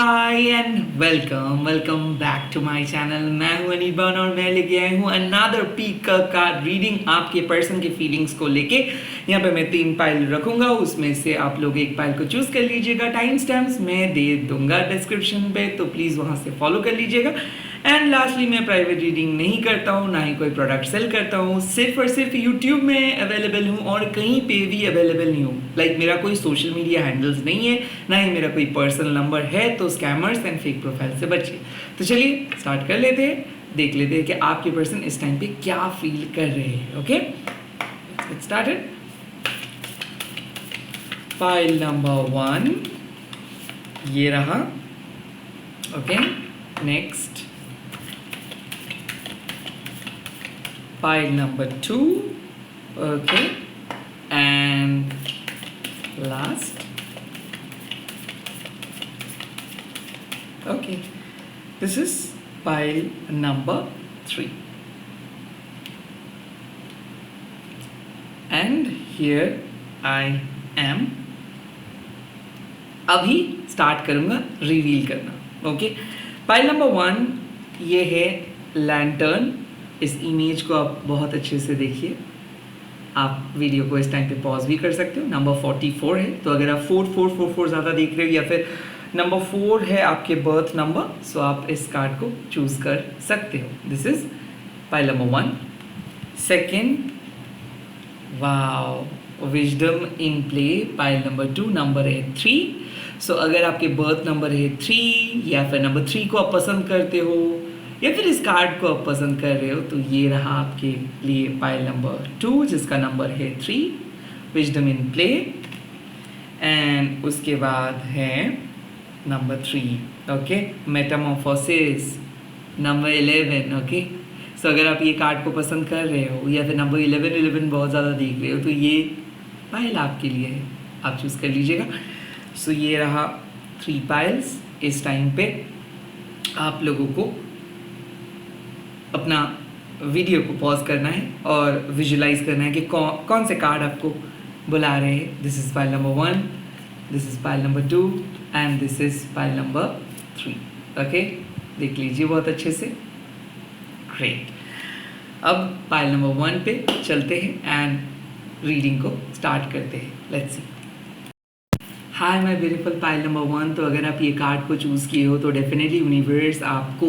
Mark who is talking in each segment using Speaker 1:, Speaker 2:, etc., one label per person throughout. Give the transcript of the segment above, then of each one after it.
Speaker 1: Hi and welcome back to my channel. मैं हूं अनिबन और मैं लेके आया हूं अनदर पीक कार्ड रीडिंग आपके पर्सन के फीलिंग्स को लेके। यहाँ पे मैं 3 पाइल रखूंगा, उसमें से आप लोग एक पाइल को चूज कर लीजिएगा। टाइम स्टैम्प्स मैं दे दूंगा डिस्क्रिप्शन पे, तो प्लीज़ वहाँ से फॉलो कर लीजिएगा। एंड लास्टली, मैं प्राइवेट रीडिंग नहीं करता हूँ, ना ही कोई प्रोडक्ट सेल करता हूँ। सिर्फ और सिर्फ यूट्यूब में अवेलेबल हूँ और कहीं पे भी अवेलेबल नहीं हूँ। लाइक मेरा कोई सोशल मीडिया हैंडल्स नहीं है, ना ही मेरा कोई पर्सनल नंबर है, तो स्कैमर्स एंड फेक प्रोफाइल से बचिए। तो चलिए स्टार्ट कर लेते हैं, देख लेते हैं कि आपके पर्सन इस टाइम पे क्या फील कर रहे हैं। Okay, let's get started. File number 1 ये रहा। Okay, next file number 2, okay, and last, okay, this is file number 3, and here I am। अभी स्टार्ट करूंगा रिवील करना। ओके, फाइल नंबर 1 ये है लैंटर्न। इस इमेज को आप बहुत अच्छे से देखिए। आप वीडियो को इस टाइम पे पॉज भी कर सकते हो। नंबर 44 है, तो अगर आप 4444 ज़्यादा देख रहे हो या फिर नंबर 4 है आपके बर्थ नंबर, सो आप इस कार्ड को चूज़ कर सकते हो। This is file number 1। Second, wow, wisdom in play. File number 2 number है 3। सो अगर आपके बर्थ नंबर है 3 या फिर नंबर 3 को आप पसंद करते हो या फिर इस कार्ड को आप पसंद कर रहे हो, तो ये रहा आपके लिए फाइल नंबर 2 जिसका नंबर है 3, विजडम इन प्ले। एंड उसके बाद है number 3, okay, metamorphosis number 11। Okay, so अगर आप ये कार्ड को पसंद कर रहे हो या फिर नंबर 11 बहुत ज़्यादा देख रहे हो, तो ये फाइल आपके लिए है, आप चूज़ कर लीजिएगा। सो ये रहा 3 फाइल्स। इस टाइम पे आप लोगों को अपना वीडियो को पॉज करना है और विजुलाइज करना है कि कौन से कार्ड आपको बुला रहे हैं। This is file number 1, this is file number 2 and this is file number 3। Okay, देख लीजिए बहुत अच्छे से। ग्रेट, अब फाइल नंबर 1 पे चलते हैं एंड रीडिंग को स्टार्ट करते हैं। Let's see. Hi my beautiful file number 1। तो अगर आप ये कार्ड को चूज़ किए हो तो डेफिनेटली यूनिवर्स आपको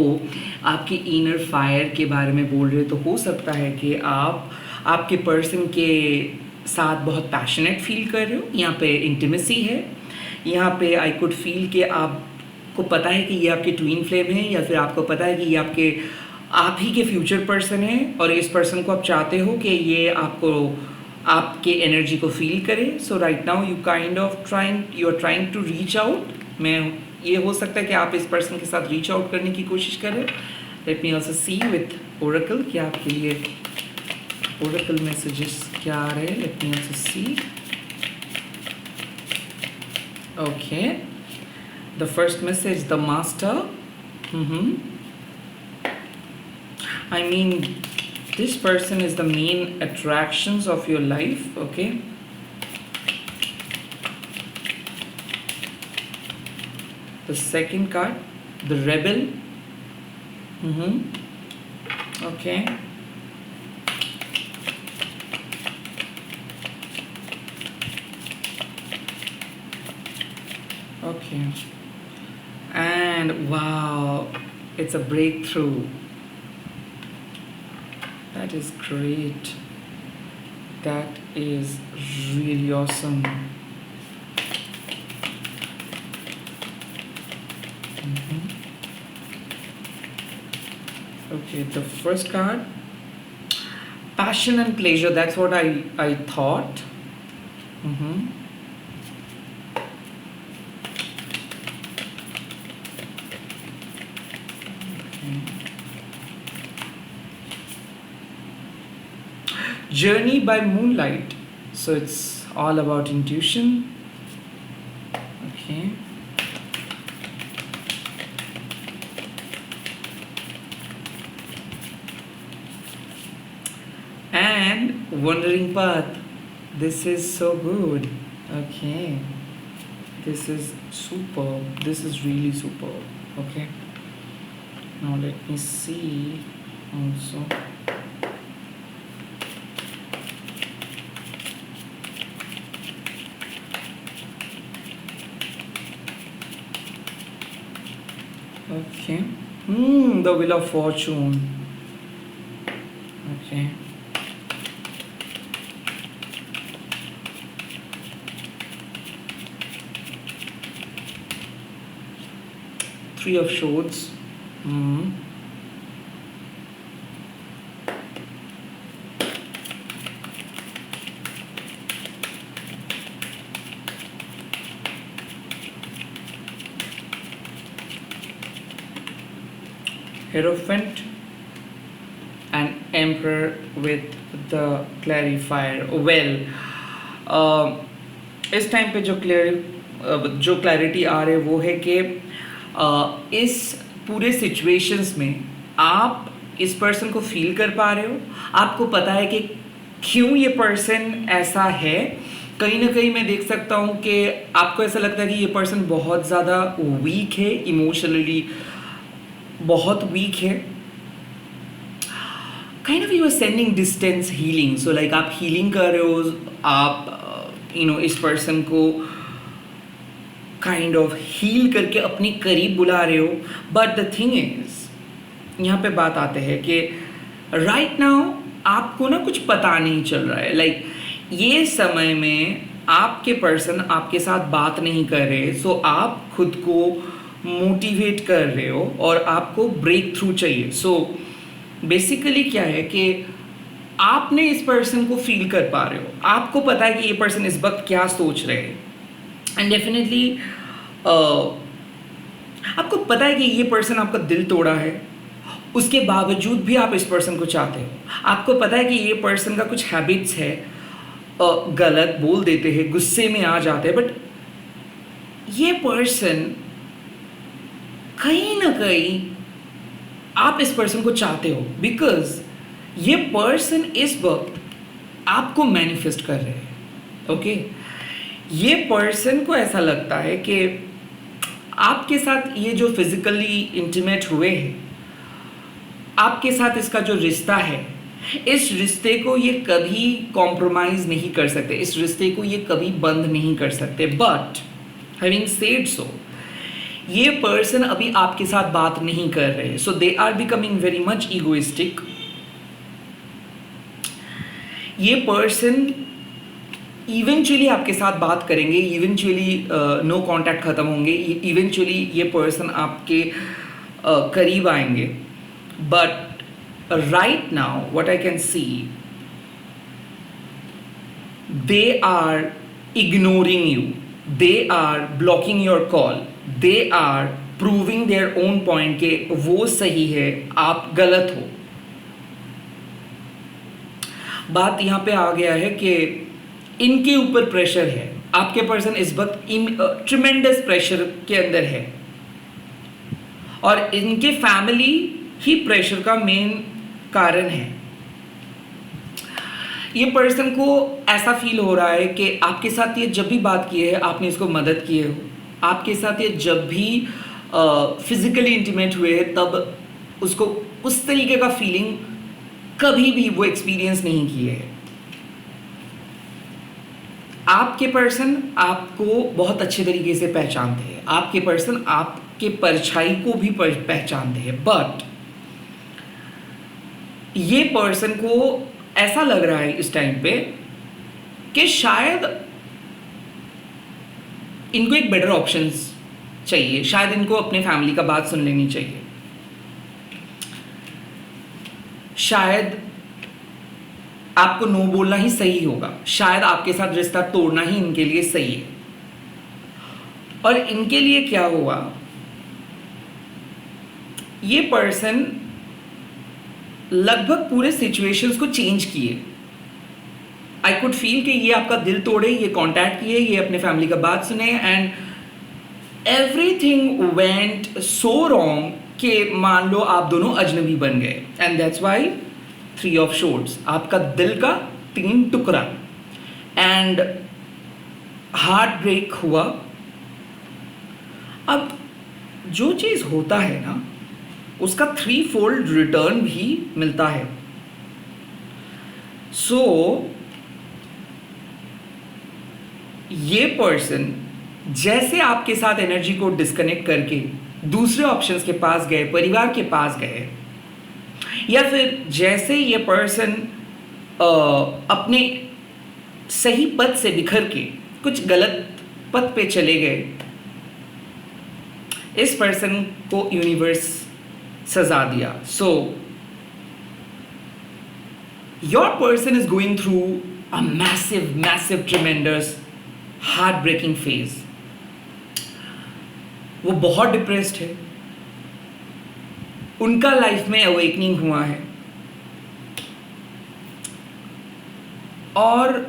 Speaker 1: आपके इनर फायर के बारे में बोल रहे हो। तो हो सकता है कि आप आपके पर्सन के साथ बहुत पैशनेट फील कर रहे हो। यहाँ पे इंटीमेसी है, यहाँ पे आई कुड फील कि आपको पता है कि ये आपके ट्विन फ्लेम है, या फिर आपको पता है कि ये आप ही के फ्यूचर पर्सन है और इस पर्सन को आप चाहते हो कि ये आपके एनर्जी को फील करे। So right now you are trying to reach out. ये हो सकता है कि आप इस पर्सन के साथ रीच आउट करने की कोशिश कर रहे हो। Let me also see with Oracle क्या आपके लिए ओरेकल मैसेजेस क्या आ रहे हैं। Let me also see. Okay, the first message, the master. I mean this person is the main attractions of your life. Okay, the second card, the rebel. Okay, okay, and wow, it's a breakthrough. That is great. That is really awesome. Okay, the first card, passion and pleasure. That's what I thought. Journey by moonlight. So it's all about intuition. Okay. And wandering path. This is so good. Okay. this is superb. This is really superb. Okay. Now let me see also. Okay. The Wheel of Fortune. Okay. Three of Swords. Hierophant and Emperor with the Clarifier. Well, इस time पे जो clarity आ रही है वो है कि इस पूरे सिचुएशंस में आप इस पर्सन को फील कर पा रहे हो, आपको पता है कि क्यों ये पर्सन ऐसा है। कहीं ना कहीं मैं देख सकता हूँ कि आपको ऐसा लगता है कि ये पर्सन बहुत ज़्यादा वीक है, इमोशनली बहुत वीक है। Kind of you are sending distance healing, so like आप हीलिंग कर रहे हो, आप इस पर्सन को काइंड ऑफ हील करके अपने करीब बुला रहे हो। बट द थिंग इज, यहाँ पे बात आते हैं कि राइट नाउ आपको ना कुछ पता नहीं चल रहा है। लाइक ये समय में आपके पर्सन आपके साथ बात नहीं कर रहे, सो आप खुद को मोटिवेट कर रहे हो और आपको ब्रेक थ्रू चाहिए। सो बेसिकली क्या है कि आपने इस पर्सन को फील कर पा रहे हो, आपको पता है कि ये पर्सन इस वक्त क्या सोच रहे हैं, एंड डेफिनेटली आपको पता है कि ये पर्सन आपका दिल तोड़ा है, उसके बावजूद भी आप इस पर्सन को चाहते हो। आपको पता है कि ये पर्सन का कुछ हैबिट्स है, गलत बोल देते हैं, गुस्से में आ जाते हैं, बट ये पर्सन कहीं ना कहीं आप इस पर्सन को चाहते हो, बिकॉज ये पर्सन इस वक्त आपको मैनिफेस्ट कर रहे हैं। ओके, ये पर्सन को ऐसा लगता है कि आपके साथ ये जो फिजिकली इंटीमेट हुए हैं, आपके साथ इसका जो रिश्ता है, इस रिश्ते को ये कभी कॉम्प्रोमाइज नहीं कर सकते, इस रिश्ते को ये कभी बंद नहीं कर सकते। बट हैविंग सेड सो, ये पर्सन अभी आपके साथ बात नहीं कर रहे, so they are becoming very much egoistic. ये पर्सन इवेंचुअली आपके साथ बात करेंगे, इवेंचुअली नो कांटेक्ट खत्म होंगे, इवेंचुअली ये पर्सन आपके करीब आएंगे। But right now what I can see, they are ignoring you, they are blocking your call, they are proving their own point के वो सही है, आप गलत हो। बात यहाँ पे आ गया है कि इनके ऊपर प्रेशर है, आपके पर्सन इस वक्त ट्रिमेंडस प्रेशर के अंदर है, और इनके फैमिली ही प्रेशर का मेन कारण है। ये पर्सन को ऐसा फील हो रहा है कि आपके साथ ये जब भी बात की है आपने इसको मदद की है, आपके साथ ये जब भी फिजिकली इंटीमेट हुए हैं तब उसको उस तरीके का फीलिंग कभी भी वो एक्सपीरियंस नहीं किए है। आपके पर्सन आपको बहुत अच्छे तरीके से पहचानते हैं, आपके पर्सन आपके परछाई को भी पहचानते हैं, बट ये पर्सन को ऐसा लग रहा है इस टाइम पे कि शायद इनको एक बेटर ऑप्शंस चाहिए, शायद इनको अपने फैमिली का बात सुन लेनी चाहिए, शायद आपको नो बोलना ही सही होगा, शायद आपके साथ रिश्ता तोड़ना ही इनके लिए सही है। और इनके लिए क्या हुआ, ये पर्सन लगभग पूरे सिचुएशंस को चेंज किए। आई कुड फील कि ये आपका दिल तोड़े, ये कांटेक्ट किए, ये अपने फैमिली का बात सुने, and everything went so wrong कि मान लो आप दोनों अजनबी बन गए, and that's why 3 of shorts, आपका दिल का 3 टुकड़ा, एंड हार्ट ब्रेक हुआ, अब जो चीज़ होता है ना, उसका 3-fold रिटर्न भी मिलता है. सो ये पर्सन जैसे आपके साथ एनर्जी को डिस्कनेक्ट करके दूसरे ऑप्शंस के पास गए, परिवार के पास गए, या फिर जैसे ये पर्सन अपने सही पथ से बिखर के कुछ गलत पथ पे चले गए, इस पर्सन को यूनिवर्स सजा दिया. So your person is going through a massive tremendous heart breaking phase. वो बहुत डिप्रेस्ड है. उनका लाइफ में अवेकनिंग हुआ है और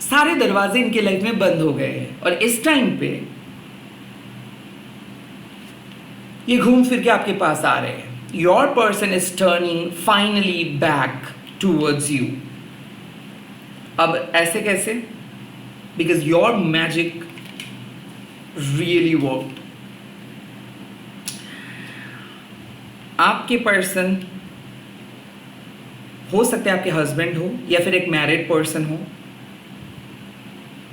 Speaker 1: सारे दरवाजे इनके लाइफ में बंद हो गए हैं. और इस टाइम पे ये घूम फिर के आपके पास आ रहे हैं. Your person is turning finally back towards you. अब ऐसे कैसे? Because your magic really worked. आपके पर्सन हो सकते हैं आपके हस्बैंड हो, या फिर एक मैरिड पर्सन हो,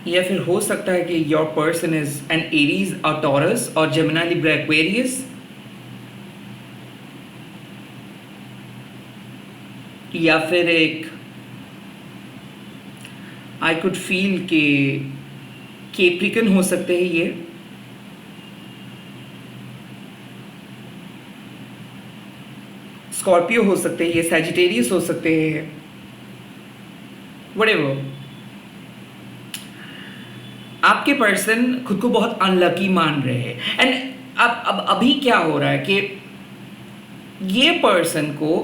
Speaker 1: या फिर हो सकता है कि your person is an Aries, a Taurus और जेमिनी, लिब्रा, एक्वेरियस, या फिर एक आई कुड फील के कैप्रिकन हो सकते हैं ये, स्कॉर्पियो हो सकते हैं ये, सैजिटेरियस हो सकते हैं, व्हाटएवर. आपके पर्सन खुद को बहुत अनलकी मान रहे हैं. एंड अब अभी क्या हो रहा है कि ये पर्सन को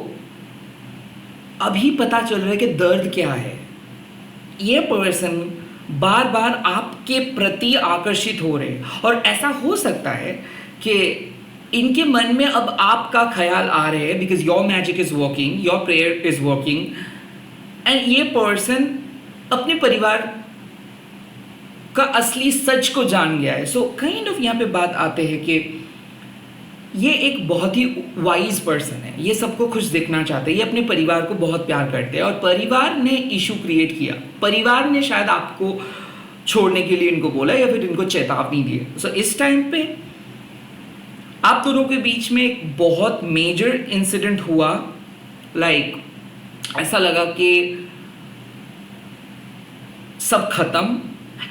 Speaker 1: अभी पता चल रहा है कि दर्द क्या है. ये पर्सन बार बार आपके प्रति आकर्षित हो रहे हैं, और ऐसा हो सकता है कि इनके मन में अब आपका ख्याल आ रहे हैं, because your magic is working, your prayer is working, and ये पर्सन अपने परिवार का असली सच को जान गया है. सो काइंड ऑफ यहाँ पे बात आते हैं कि ये एक बहुत ही वाइज पर्सन है. ये सबको खुश देखना चाहते हैं, ये अपने परिवार को बहुत प्यार करते हैं, और परिवार ने इशू क्रिएट किया. परिवार ने शायद आपको छोड़ने के लिए इनको बोला, या फिर इनको चेतावनी दी. सो इस टाइम पे आप दोनों के बीच में एक बहुत मेजर इंसिडेंट हुआ. लाइक ऐसा लगा कि सब खत्म.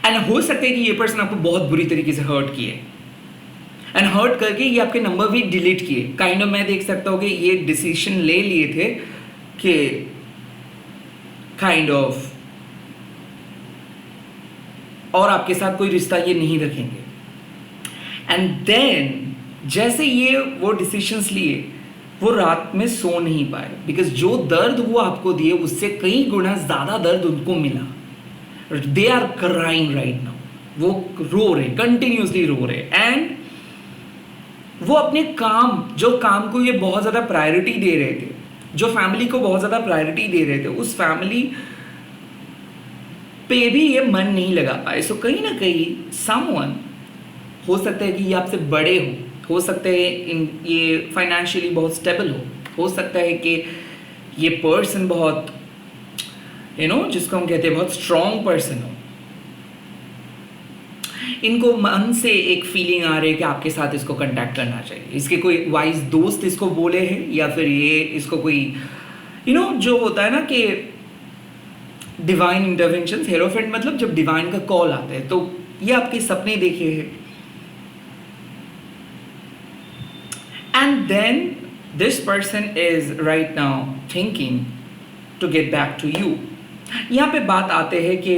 Speaker 1: एंड हो सकता है कि ये पर्सन आपको बहुत बुरी तरीके से हर्ट किए, एंड हर्ट करके ये आपके नंबर भी डिलीट किए. काइंड ऑफ मैं देख सकता हूँ कि ये डिसीजन ले लिए थे कि काइंड ऑफ और आपके साथ कोई रिश्ता ये नहीं रखेंगे. एंड देन जैसे ये वो डिसीजंस लिए, वो रात में सो नहीं पाए, बिकॉज जो दर्द वो आपको दिए उससे कई गुना ज़्यादा दर्द उनको मिला. They are crying right now. वो रो रहे, कंटिन्यूसली रो रहे. एंड वो अपने काम, जो काम को ये बहुत ज़्यादा प्रायोरिटी दे रहे थे, जो फैमिली को बहुत ज़्यादा प्रायोरिटी दे रहे थे, उस फैमिली पे भी ये मन नहीं लगा पाए. सो कहीं ना कहीं समवन, हो सकता है कि ये आपसे बड़े हो सकता है ये फाइनेंशियली बहुत स्टेबल हो सकता है कि ये पर्सन बहुत जिसको हम कहते हैं बहुत स्ट्रॉन्ग पर्सन हो. इनको मन से एक फीलिंग आ रही है कि आपके साथ इसको कांटेक्ट करना चाहिए. इसके कोई वाइज दोस्त इसको बोले हैं, या फिर ये इसको कोई जो होता है ना कि डिवाइन इंटरवेंशन, हेरोफेंट, मतलब जब डिवाइन का कॉल आता है, तो ये आपके सपने देखे हैं. And then this person is right now thinking to get back to you. यहाँ पे बात आते हैं कि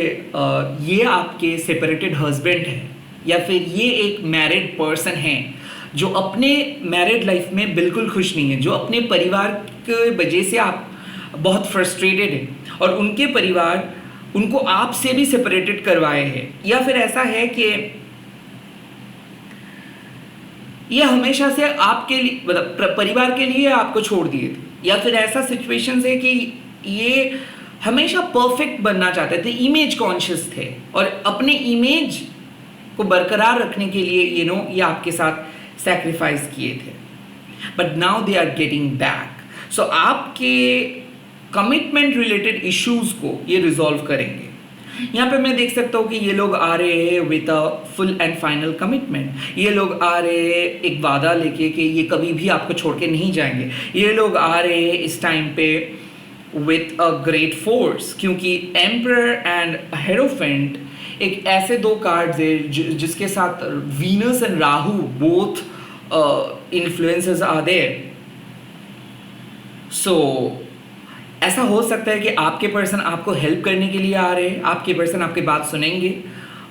Speaker 1: ये आपके सेपरेटेड हस्बैंड है, या फिर ये एक मैरिड पर्सन है जो अपने मैरिड लाइफ में बिल्कुल खुश नहीं है, जो अपने परिवार के वजह से आप बहुत फ्रस्ट्रेटेड है, और उनके परिवार उनको आपसे भी सेपरेटेड करवाए हैं. या फिर ऐसा है कि ये हमेशा से आपके लिए, मतलब परिवार के लिए आपको छोड़ दिए थे, या फिर ऐसा सिचुएशन है कि ये हमेशा परफेक्ट बनना चाहते थे, इमेज कॉन्शियस थे, और अपने इमेज को बरकरार रखने के लिए ये आपके साथ सैक्रिफाइस किए थे, but now they are getting back. So आपके कमिटमेंट रिलेटेड इश्यूज को ये रिजॉल्व करेंगे। यहाँ पे मैं देख सकता हूँ कि ये लोग आ रहे हैं with a full and final commitment. ये लोग आ रहे हैं एक वादा लेके कि ये कभी भी आपको छोड़ के नहीं जाएंगे। ये लोग आ रहे हैं इस टाइम पे विथ अ ग्रेट फोर्स, क्योंकि एम्परर एंड हेरोफेंट एक ऐसे दो कार्ड्स है जिसके साथ Venus and Rahu both influences are there. So ऐसा हो सकता है कि आपके पर्सन आपको हेल्प करने के लिए आ रहे हैं, आपके पर्सन आपकी बात सुनेंगे।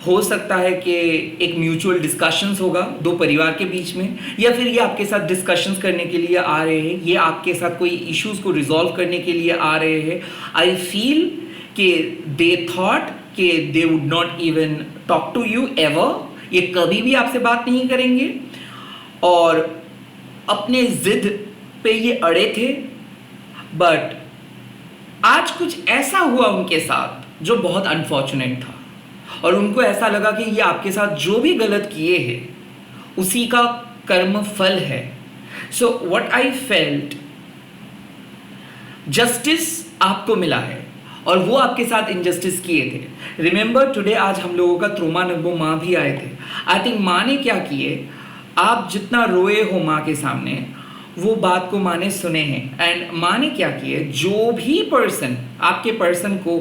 Speaker 1: हो सकता है कि एक म्यूचुअल डिस्कशंस होगा दो परिवार के बीच में, या फिर ये आपके साथ डिस्कशंस करने के लिए आ रहे हैं, ये आपके साथ कोई इश्यूज को रिजॉल्व करने के लिए आ रहे हैं। आई फील कि दे थॉट कि they would not even talk to you ever, ये कभी भी आपसे बात नहीं करेंगे और अपने जिद पे ये अड़े थे। बट आज कुछ ऐसा हुआ उनके साथ जो बहुत अनफॉर्चुनेट था, और उनको ऐसा लगा कि ये आपके साथ जो भी गलत किए हैं उसी का कर्म फल है। So what I felt, justice आपको मिला है और वो आपके साथ इनजस्टिस किए थे। रिमेंबर टुडे, आज हम लोगों का त्रुमा नब्बो माँ भी आए थे। आई थिंक माँ ने क्या किए, आप जितना रोए हो माँ के सामने वो बात को माँ ने सुने हैं। एंड माँ ने क्या किए, जो भी पर्सन आपके पर्सन को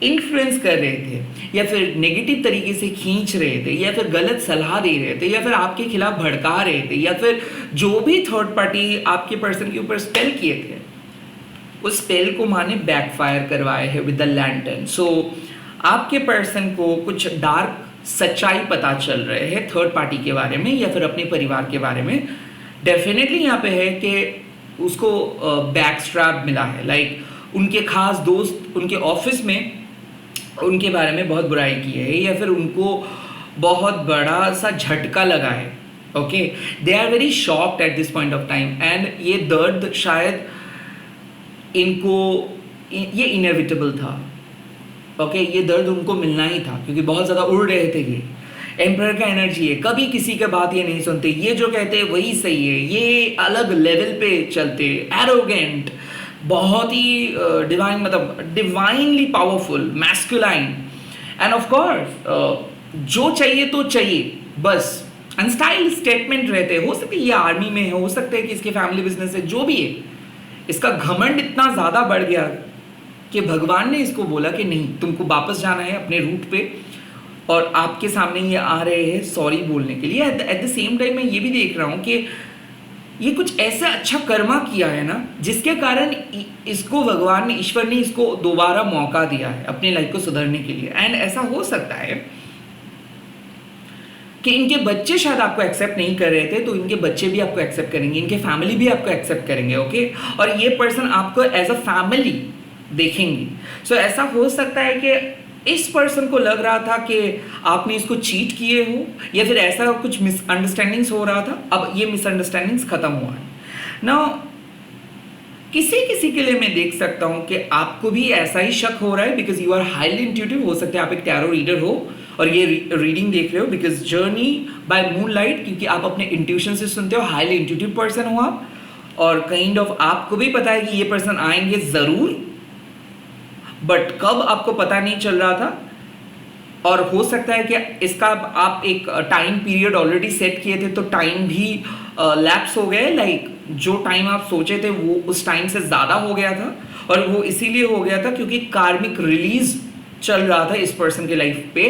Speaker 1: इन्फ्लुएंस कर रहे थे या फिर नेगेटिव तरीके से खींच रहे थे या फिर गलत सलाह दे रहे थे या फिर आपके खिलाफ भड़का रहे थे या फिर जो भी थर्ड पार्टी आपके पर्सन के ऊपर स्पेल किए थे, उस स्पेल को माँ ने बैकफायर करवाए है विद द लैंटर्न। सो आपके पर्सन को कुछ डार्क सच्चाई पता चल रहे हैं थर्ड पार्टी के बारे में या फिर अपने परिवार के बारे में। डेफिनेटली यहाँ पे है कि उसको बैक स्ट्रैप मिला है, लाइक उनके खास दोस्त उनके ऑफिस में उनके बारे में बहुत बुराई की है या फिर उनको बहुत बड़ा सा झटका लगा है। Okay, they are very shocked at this point of time एंड ये दर्द शायद इनको ये इनएविटेबल था। ओके, ये दर्द उनको मिलना ही था क्योंकि बहुत ज़्यादा उड़ रहे थे। ये एम्परर का एनर्जी है, कभी किसी का बात ये नहीं सुनते, ये जो कहते हैं वही सही है, ये अलग लेवल पे चलते, एरोगेंट, बहुत ही डिवाइन, मतलब divinely powerful, masculine end of course जो चाहिए तो चाहिए बस। अनस्टाइल स्टेटमेंट रहते हैं, हो सकता है ये आर्मी में है, हो सकता है कि इसके फैमिली बिजनेस है, जो भी है, इसका घमंड इतना ज़्यादा बढ़ गया कि भगवान ने इसको बोला कि नहीं, तुमको वापस जाना है अपने रूट पे, और आपके सामने ये आ रहे हैं सॉरी बोलने के लिए। एट द सेम टाइम मैं ये भी देख रहा हूँ कि ये कुछ ऐसा अच्छा कर्मा किया है ना जिसके कारण इसको भगवान ने, ईश्वर ने इसको दोबारा मौका दिया है अपनी लाइफ को सुधारने के लिए। एंड ऐसा हो सकता है कि इनके बच्चे शायद आपको एक्सेप्ट नहीं कर रहे थे, तो इनके बच्चे भी आपको एक्सेप्ट करेंगे, इनके फैमिली भी आपको एक्सेप्ट करेंगे। ओके, और ये पर्सन आपको एज अ फैमिली देखेंगे। सो ऐसा हो सकता है कि इस पर्सन को लग रहा था कि आपने इसको चीट किए हो या फिर ऐसा कुछ मिसअंडरस्टैंडिंग्स हो रहा था। अब ये मिसअंडरस्टैंडिंग्स खत्म हुआ है ना। किसी किसी के लिए मैं देख सकता हूं कि आपको भी ऐसा ही शक हो रहा है because you are highly intuitive. हो सकता है आप एक टैरो रीडर हो और ये रीडिंग देख रहे हो बिकॉज जर्नी बाय मूनलाइट, क्योंकि आप अपने इंट्यूशन से सुनते हो, हाईली इंट्यूटिव पर्सन हो आप, और काइंड ऑफ आपको भी पता है कि ये पर्सन आएंगे ज़रूर, बट कब आपको पता नहीं चल रहा था। और हो सकता है कि इसका आप एक टाइम पीरियड ऑलरेडी सेट किए थे तो टाइम भी लैप्स हो गए, लाइक जो टाइम आप सोचे थे वो उस टाइम से ज़्यादा हो गया था, और वो इसीलिए हो गया था क्योंकि कार्मिक रिलीज चल रहा था इस पर्सन के लाइफ पे,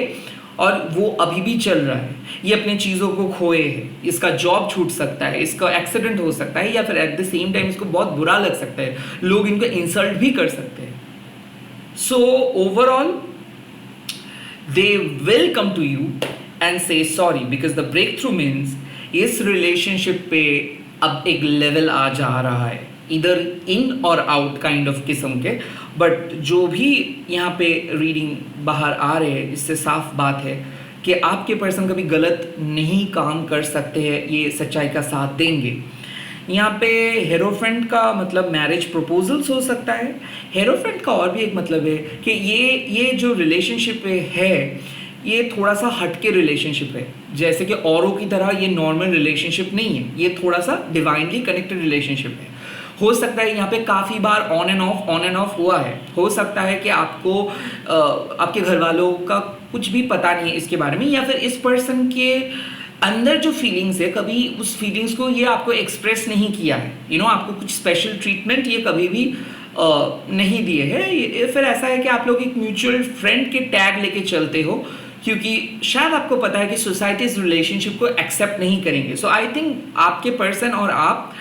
Speaker 1: और वो अभी भी चल रहा है। ये अपने चीज़ों को खोए है, इसका जॉब छूट सकता है, इसका एक्सीडेंट हो सकता है, या फिर एट द सेम टाइम इसको बहुत बुरा लग सकता है, लोग इनको इंसल्ट भी कर सकते हैं। So overall, they will come to you and say sorry because the breakthrough means इस relationship पे अब एक level आ जा रहा है, either in or out kind of किस्म के। but जो भी यहाँ पे reading बाहर आ रहे हैं, इससे साफ बात है कि आपके पर्सन कभी गलत नहीं काम कर सकते हैं, ये सच्चाई का साथ देंगे। यहाँ पे हेरोफ्रेंट का मतलब मैरिज प्रपोजल्स हो सकता है। हेरोफ्रेंट का और भी एक मतलब है कि ये जो रिलेशनशिप है ये थोड़ा सा हटके रिलेशनशिप है, जैसे कि औरों की तरह ये नॉर्मल रिलेशनशिप नहीं है, ये थोड़ा सा डिवाइनली कनेक्टेड रिलेशनशिप है। हो सकता है यहाँ पे काफ़ी बार ऑन एंड ऑफ हुआ है। हो सकता है कि आपको आपके घर वालों का कुछ भी पता नहीं है इसके बारे में, या फिर इस पर्सन के अंदर जो फीलिंग्स है कभी उस फीलिंग्स को ये आपको एक्सप्रेस नहीं किया है। आपको कुछ स्पेशल ट्रीटमेंट ये कभी भी नहीं दिए है। फिर ऐसा है कि आप लोग एक म्यूचुअल फ्रेंड के टैग लेके चलते हो, क्योंकि शायद आपको पता है कि सोसाइटी इस रिलेशनशिप को एक्सेप्ट नहीं करेंगे। सो आई थिंक आपके पर्सन और आप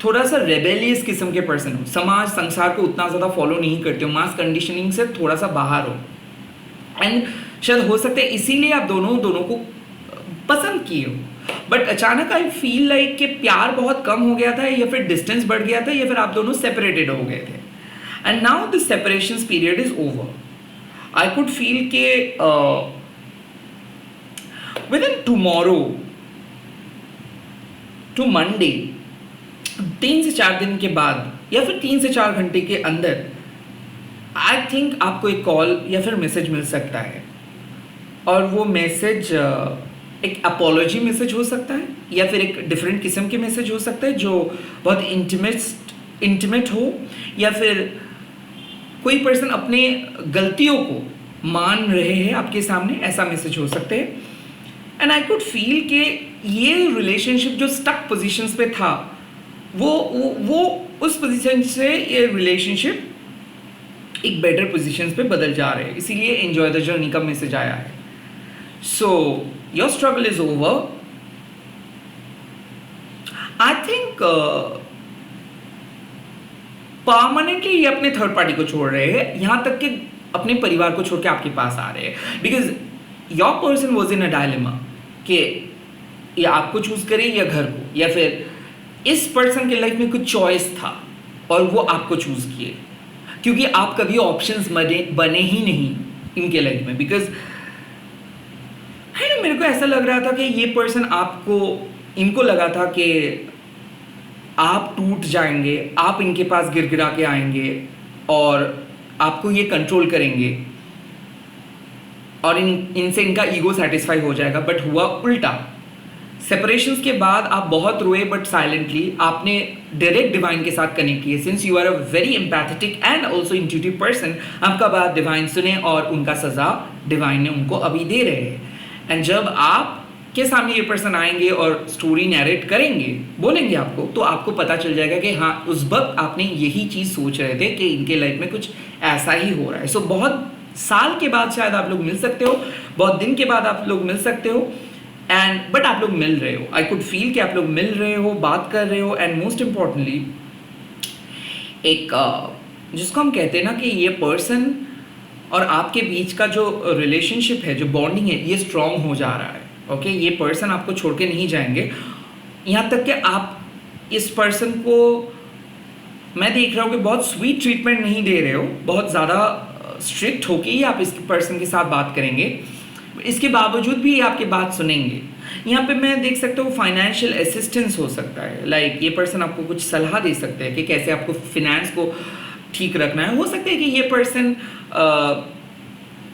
Speaker 1: थोड़ा सा रेबेलियस किस्म के पर्सन हो, समाज संसार को उतना ज़्यादा फॉलो नहीं करते हो, मास कंडीशनिंग से थोड़ा सा बाहर हो, एंड शायद हो सकता है इसीलिए आप दोनों को पसंद किए हो। बट अचानक आई फील लाइक कि प्यार बहुत कम हो गया था, या फिर डिस्टेंस बढ़ गया था, या फिर आप दोनों सेपरेटेड हो गए थे, and now this separation period is over. I could feel के within tomorrow to Monday, 3 से 4 दिन के बाद या फिर 3 से 4 घंटे के अंदर आई थिंक आपको एक कॉल या फिर मैसेज मिल सकता है, और वो मैसेज एक अपॉलॉजी मैसेज हो सकता है, या फिर एक डिफरेंट किस्म के मैसेज हो सकता है जो बहुत इंटीमेट हो, या फिर कोई पर्सन अपने गलतियों को मान रहे हैं आपके सामने, ऐसा मैसेज हो सकते हैं। एंड आई कुड फील कि ये रिलेशनशिप जो स्टक पोजीशंस पे था वो उस पोजीशन से ये रिलेशनशिप एक बेटर पोजीशंस पे बदल जा रहे हैं, इसीलिए एंजॉय द जर्नी का मैसेज आया है। So your struggle is over. I think permanently ये अपने थर्ड पार्टी को छोड़ रहे हैं, यहां तक कि अपने परिवार को छोड़ के आपके पास आ रहे हैं, because your person was in a dilemma कि या आपको चूज करे या घर को, या फिर इस पर्सन के लाइफ में कुछ चॉइस था और वो आपको चूज किए, क्योंकि आप कभी ऑप्शंस बने ही नहीं इनके लाइफ में। बिकॉज है ना, मेरे को ऐसा लग रहा था कि ये पर्सन इनको लगा था कि आप टूट जाएंगे, आप इनके पास गिड़गिड़ा के आएंगे और आपको ये कंट्रोल करेंगे और इनसे इनका ईगो सेटिस्फाई हो जाएगा। बट हुआ उल्टा। सेपरेशंस के बाद आप बहुत रोए, बट साइलेंटली आपने डायरेक्ट डिवाइन के साथ कनेक्ट किए। Since you are a very empathetic and also intuitive person, आपका बात डिवाइन सुने और उनका सजा डिवाइन ने उनको अभी दे रहे हैं। एंड जब आप के सामने ये पर्सन आएंगे और स्टोरी नैरेट करेंगे, बोलेंगे आपको, तो आपको पता चल जाएगा कि हाँ, उस वक्त आपने यही चीज़ सोच रहे थे कि इनके लाइफ में कुछ ऐसा ही हो रहा है। सो बहुत साल के बाद शायद आप लोग मिल सकते हो, बहुत दिन के बाद आप लोग मिल सकते हो, बट आप लोग मिल रहे हो। आई कुड फील कि आप लोग मिल रहे हो, बात कर रहे हो, एंड मोस्ट इम्पॉर्टेंटली एक जिसको हम कहते हैं ना कि ये पर्सन और आपके बीच का जो रिलेशनशिप है, जो बॉन्डिंग है, ये स्ट्रॉन्ग हो जा रहा है। ओके, ये पर्सन आपको छोड़ के नहीं जाएंगे, यहाँ तक कि आप इस पर्सन को, मैं देख रहा हूँ कि बहुत स्वीट ट्रीटमेंट नहीं दे रहे हो, बहुत ज़्यादा स्ट्रिक्ट होके ही आप इस पर्सन के साथ बात करेंगे, इसके बावजूद भी ये आपकी बात सुनेंगे। यहाँ पे मैं देख सकता हूँ फाइनेंशियल असिस्टेंस हो सकता है, लाइक ये पर्सन आपको कुछ सलाह दे सकते हैं कि कैसे आपको फिनेंस को ठीक रखना है। हो सकता है कि ये पर्सन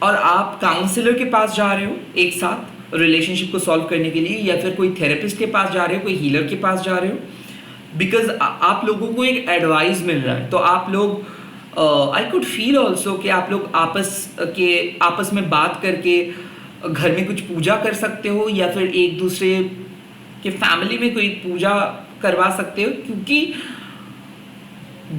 Speaker 1: और आप काउंसलर के पास जा रहे हो एक साथ रिलेशनशिप को सॉल्व करने के लिए, या फिर कोई थेरेपिस्ट के पास जा रहे हो, कोई हीलर के पास जा रहे हो, बिकॉज आप लोगों को एक एडवाइस मिल रहा है। तो आप लोग आई कुड फील ऑल्सो कि आप लोग आपस में बात करके घर में कुछ पूजा कर सकते हो, या फिर एक दूसरे के फैमिली में कोई पूजा करवा सकते हो, क्योंकि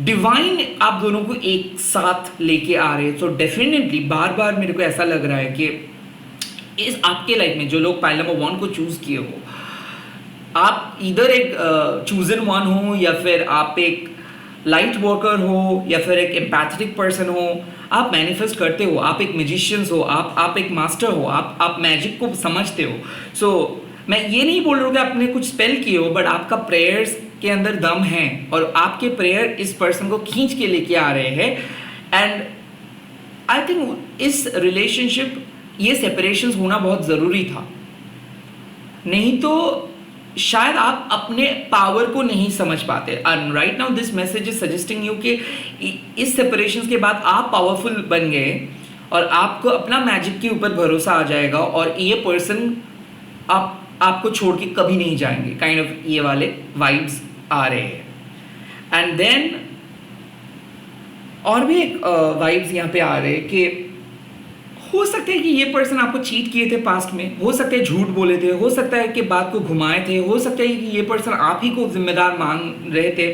Speaker 1: डिवाइन आप दोनों को एक साथ लेके आ रहे हैं। तो डेफिनेटली बार बार मेरे को ऐसा लग रहा है कि इस आपके लाइफ में जो लोग पाइल नंबर 1 को चूज किए हो, आप इधर एक चूजन वन हो, या फिर आप एक लाइट वर्कर हो, या फिर एक एम्पैथेटिक पर्सन हो, आप मैनिफेस्ट करते हो, आप एक म्यूजिशियंस हो, आप एक मास्टर हो, आप मैजिक को समझते हो। सो मैं ये नहीं बोल रहा हूँ कि आपने कुछ स्पेल किए हो, बट आपका प्रेयर्स के अंदर दम है, और आपके प्रेयर इस पर्सन को खींच के लेके आ रहे हैं। एंड आई थिंक इस रिलेशनशिप, ये सेपरेशन होना बहुत ज़रूरी था, नहीं तो शायद आप अपने पावर को नहीं समझ पाते। And right now this message is suggesting you कि इस सेपरेशन के बाद आप पावरफुल बन गए, और आपको अपना मैजिक के ऊपर भरोसा आ जाएगा और ये पर्सन आपको छोड़ के कभी नहीं जाएंगे, काइंड ऑफ ये वाले वाइब्स आ रहे हैं। एंड देन और भी एक वाइब्स यहाँ पे आ रहे हैं कि हो सकता है कि ये पर्सन आपको चीट किए थे पास्ट में, हो सकता है झूठ बोले थे, हो सकता है कि बात को घुमाए थे, हो सकता है कि ये पर्सन आप ही को जिम्मेदार मान रहे थे,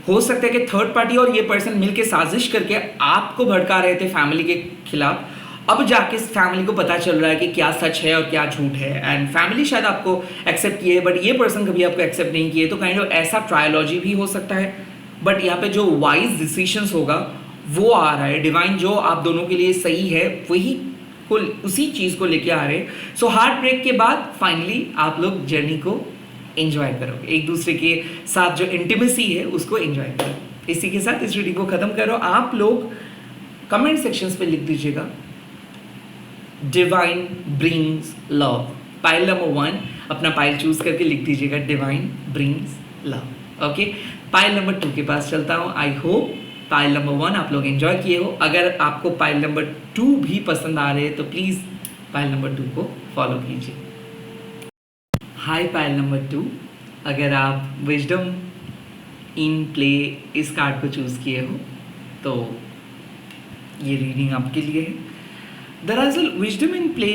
Speaker 1: हो सकता है कि थर्ड पार्टी और ये पर्सन मिलके साजिश करके आपको भड़का रहे थे फैमिली के खिलाफ। अब जाके फैमिली को पता चल रहा है कि क्या सच है और क्या झूठ है, एंड फैमिली शायद आपको एक्सेप्ट किए बट ये पर्सन कभी आपको एक्सेप्ट नहीं किए, तो काइंड ऑफ ऐसा ट्रायोलॉजी भी हो सकता है। बट यहाँ पे जो वाइज डिसीजंस होगा वो आ रहा है, डिवाइन जो आप दोनों के लिए सही है वही को उसी चीज़ को लेके आ रहे हैं। सो हार्ट ब्रेक के बाद फाइनली आप लोग जर्नी को एंजॉय करोगे, एक दूसरे के साथ जो इंटीमेसी है उसको एंजॉय करो। इसी के साथ इस रीडिंग को ख़त्म करो। आप लोग कमेंट सेक्शंस पे लिख दीजिएगा divine brings love. Pile number 1 अपना पाइल चूज करके लिख दीजिएगा divine brings love. Okay, pile number 2 के पास चलता हूँ। आई होप पाइल नंबर 1 आप लोग एंजॉय किए हो। अगर आपको पाइल नंबर 2 भी पसंद आ रहे हैं तो प्लीज़ पाइल नंबर 2 को फॉलो कीजिए। हाय पाइल नंबर 2, अगर आप विजडम इन प्ले इस कार्ड को चूज़ किए हो तो ये रीडिंग आपके लिए है। दरअसल विजडम इन प्ले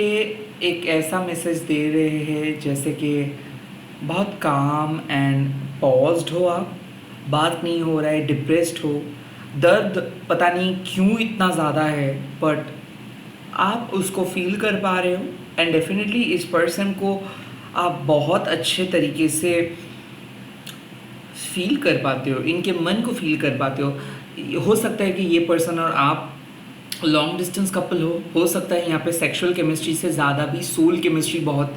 Speaker 1: एक ऐसा मैसेज दे रहे हैं जैसे कि बहुत काम एंड पॉज्ड हो, आप बात नहीं हो रहा है, डिप्रेस्ड हो, दर्द पता नहीं क्यों इतना ज़्यादा है बट आप उसको फील कर पा रहे हो। एंड डेफिनेटली इस पर्सन को आप बहुत अच्छे तरीके से फील कर पाते हो, इनके मन को फील कर पाते हो सकता है कि ये पर्सन और आप लॉन्ग डिस्टेंस कपल हो सकता है यहाँ पे सेक्सुअल केमिस्ट्री से ज़्यादा भी सोल केमिस्ट्री बहुत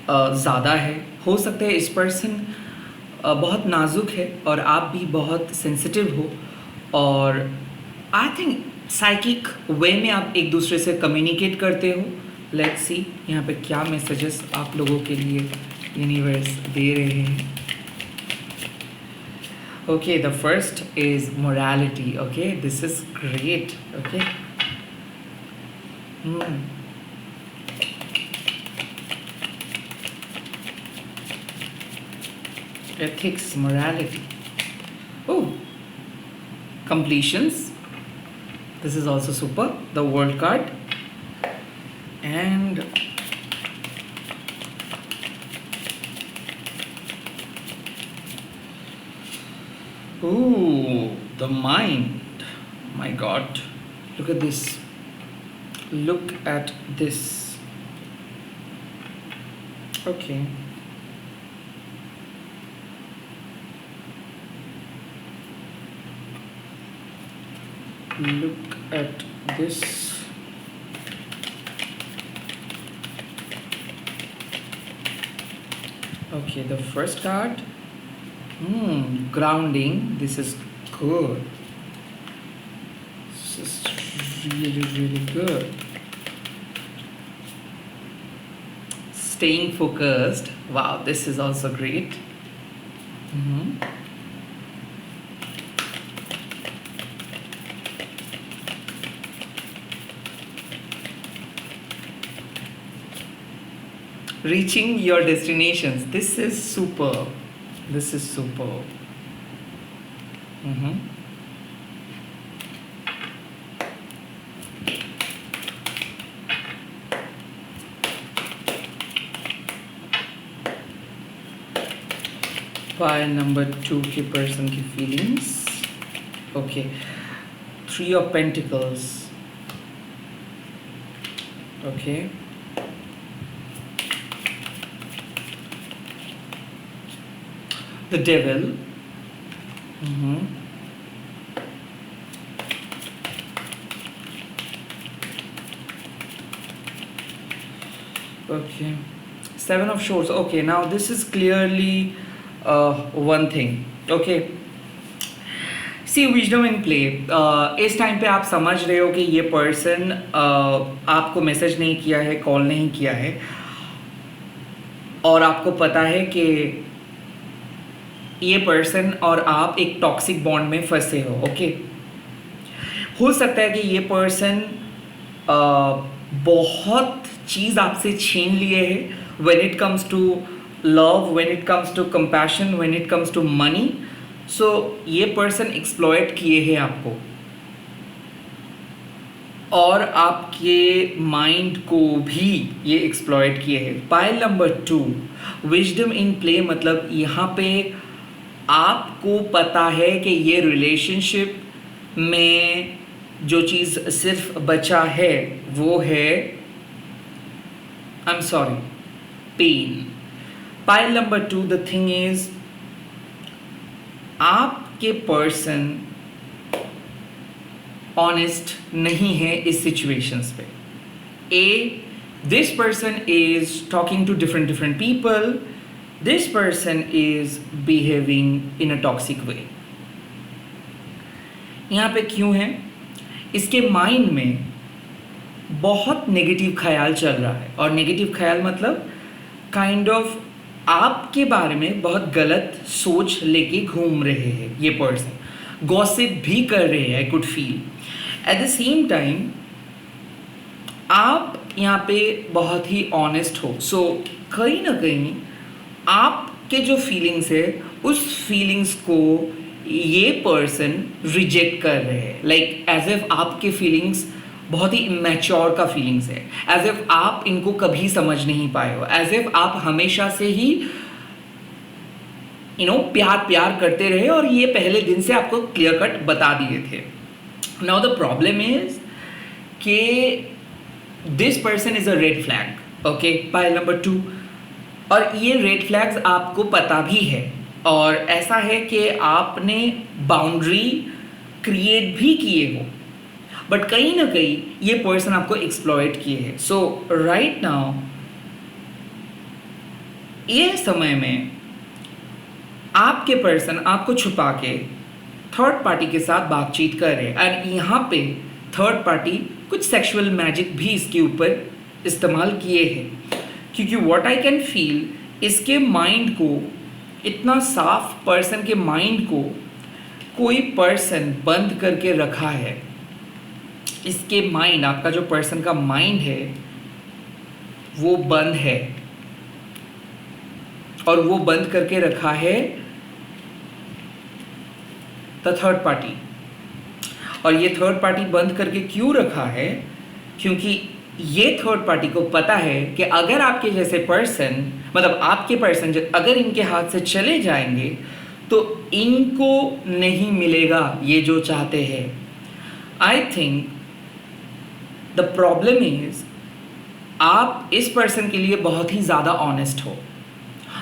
Speaker 1: ज़्यादा है। हो सकता है इस पर्सन बहुत नाजुक है और आप भी बहुत सेंसिटिव हो, और आई थिंक साइकिक वे में आप एक दूसरे से कम्युनिकेट करते हो। लेट्स सी यहाँ पे क्या मैसेजेस आप लोगों के लिए यूनिवर्स दे रहे हैं। Okay, the first is morality. Okay, this is great. Okay, ethics, morality. Oh, completions. This is also super. The world card. And ooh, the mind. My God. Look at this. Look at this. Okay. Look at this. Okay, the first card. Grounding. This is good. This is really, really good. Staying focused. Wow, this is also great. Reaching your destinations. This is super. This is super. Pile number 2 के person की feelings. Okay, 3 of Pentacles. Okay. The Devil. Okay. 7 of Swords. Okay, now this is clearly one thing. Okay. See wisdom in play. इस time पे आप समझ रहे हो कि ये पर्सन आपको मैसेज नहीं किया है, कॉल नहीं किया है, और आपको पता है कि ये पर्सन और आप एक टॉक्सिक बॉन्ड में फंसे हो। ओके, हो सकता है कि ये पर्सन बहुत चीज़ आपसे छीन लिए है when it comes to love, when it comes to compassion, when it comes to money. So ये पर्सन एक्सप्लॉयट किए हैं आपको और आपके माइंड को भी ये एक्सप्लॉयट किए हैं. Pile number 2, wisdom in play, मतलब यहाँ पे आपको पता है कि ये रिलेशनशिप में जो चीज़ सिर्फ बचा है वो है, I am sorry, pain. Pile number 2, the thing is आपके पर्सन ऑनेस्ट नहीं है इस सिचुएशंस पे. Uh, this person is talking to different people, this person is behaving in a toxic way. यहाँ पे क्यों है? इसके माइंड में बहुत नेगेटिव ख्याल चल रहा है. और नेगेटिव ख्याल मतलब काइंड ऑफ आपके बारे में बहुत गलत सोच लेके घूम रहे हैं ये पर्सन. गॉसिप भी कर रहे हैं, आई could feel. At the same time आप यहाँ पे बहुत ही ऑनेस्ट हो. सो कहीं ना कहीं आपके जो फीलिंग्स है उस फीलिंग्स को ये पर्सन रिजेक्ट कर रहे हैं. लाइक एज इफ आपके फीलिंग्स बहुत ही इमेच्योर का फीलिंग्स है, एज इफ आप इनको कभी समझ नहीं पाए हो, एज इफ आप हमेशा से ही प्यार करते रहे और ये पहले दिन से आपको क्लियर कट बता दिए थे. नाउ द प्रॉब्लम इज कि this person is a red flag. Okay, pile number 2. और ये रेड फ्लैग्स आपको पता भी है और ऐसा है कि आपने बाउंड्री क्रिएट भी किए हो, बट कहीं ना कहीं ये पर्सन आपको एक्सप्लॉइट किए हैं. सो राइट नाउ ये समय में आपके पर्सन आपको छुपा के थर्ड पार्टी के साथ बातचीत कर रहे हैं. एंड यहाँ पे थर्ड पार्टी कुछ सेक्सुअल मैजिक भी इसके ऊपर इस्तेमाल किए हैं, क्योंकि व्हाट आई कैन फील, इसके माइंड को, इतना साफ पर्सन के माइंड को कोई पर्सन बंद करके रखा है. इसके माइंड, आपका जो पर्सन का माइंड है वो बंद है और वो बंद करके रखा है द थर्ड पार्टी. और ये थर्ड पार्टी बंद करके क्यों रखा है? क्योंकि ये थर्ड पार्टी को पता है कि अगर आपके जैसे पर्सन, मतलब आपके पर्सन अगर इनके हाथ से चले जाएंगे तो इनको नहीं मिलेगा ये जो चाहते हैं. I think the problem is आप इस पर्सन के लिए बहुत ही ज़्यादा ऑनेस्ट हो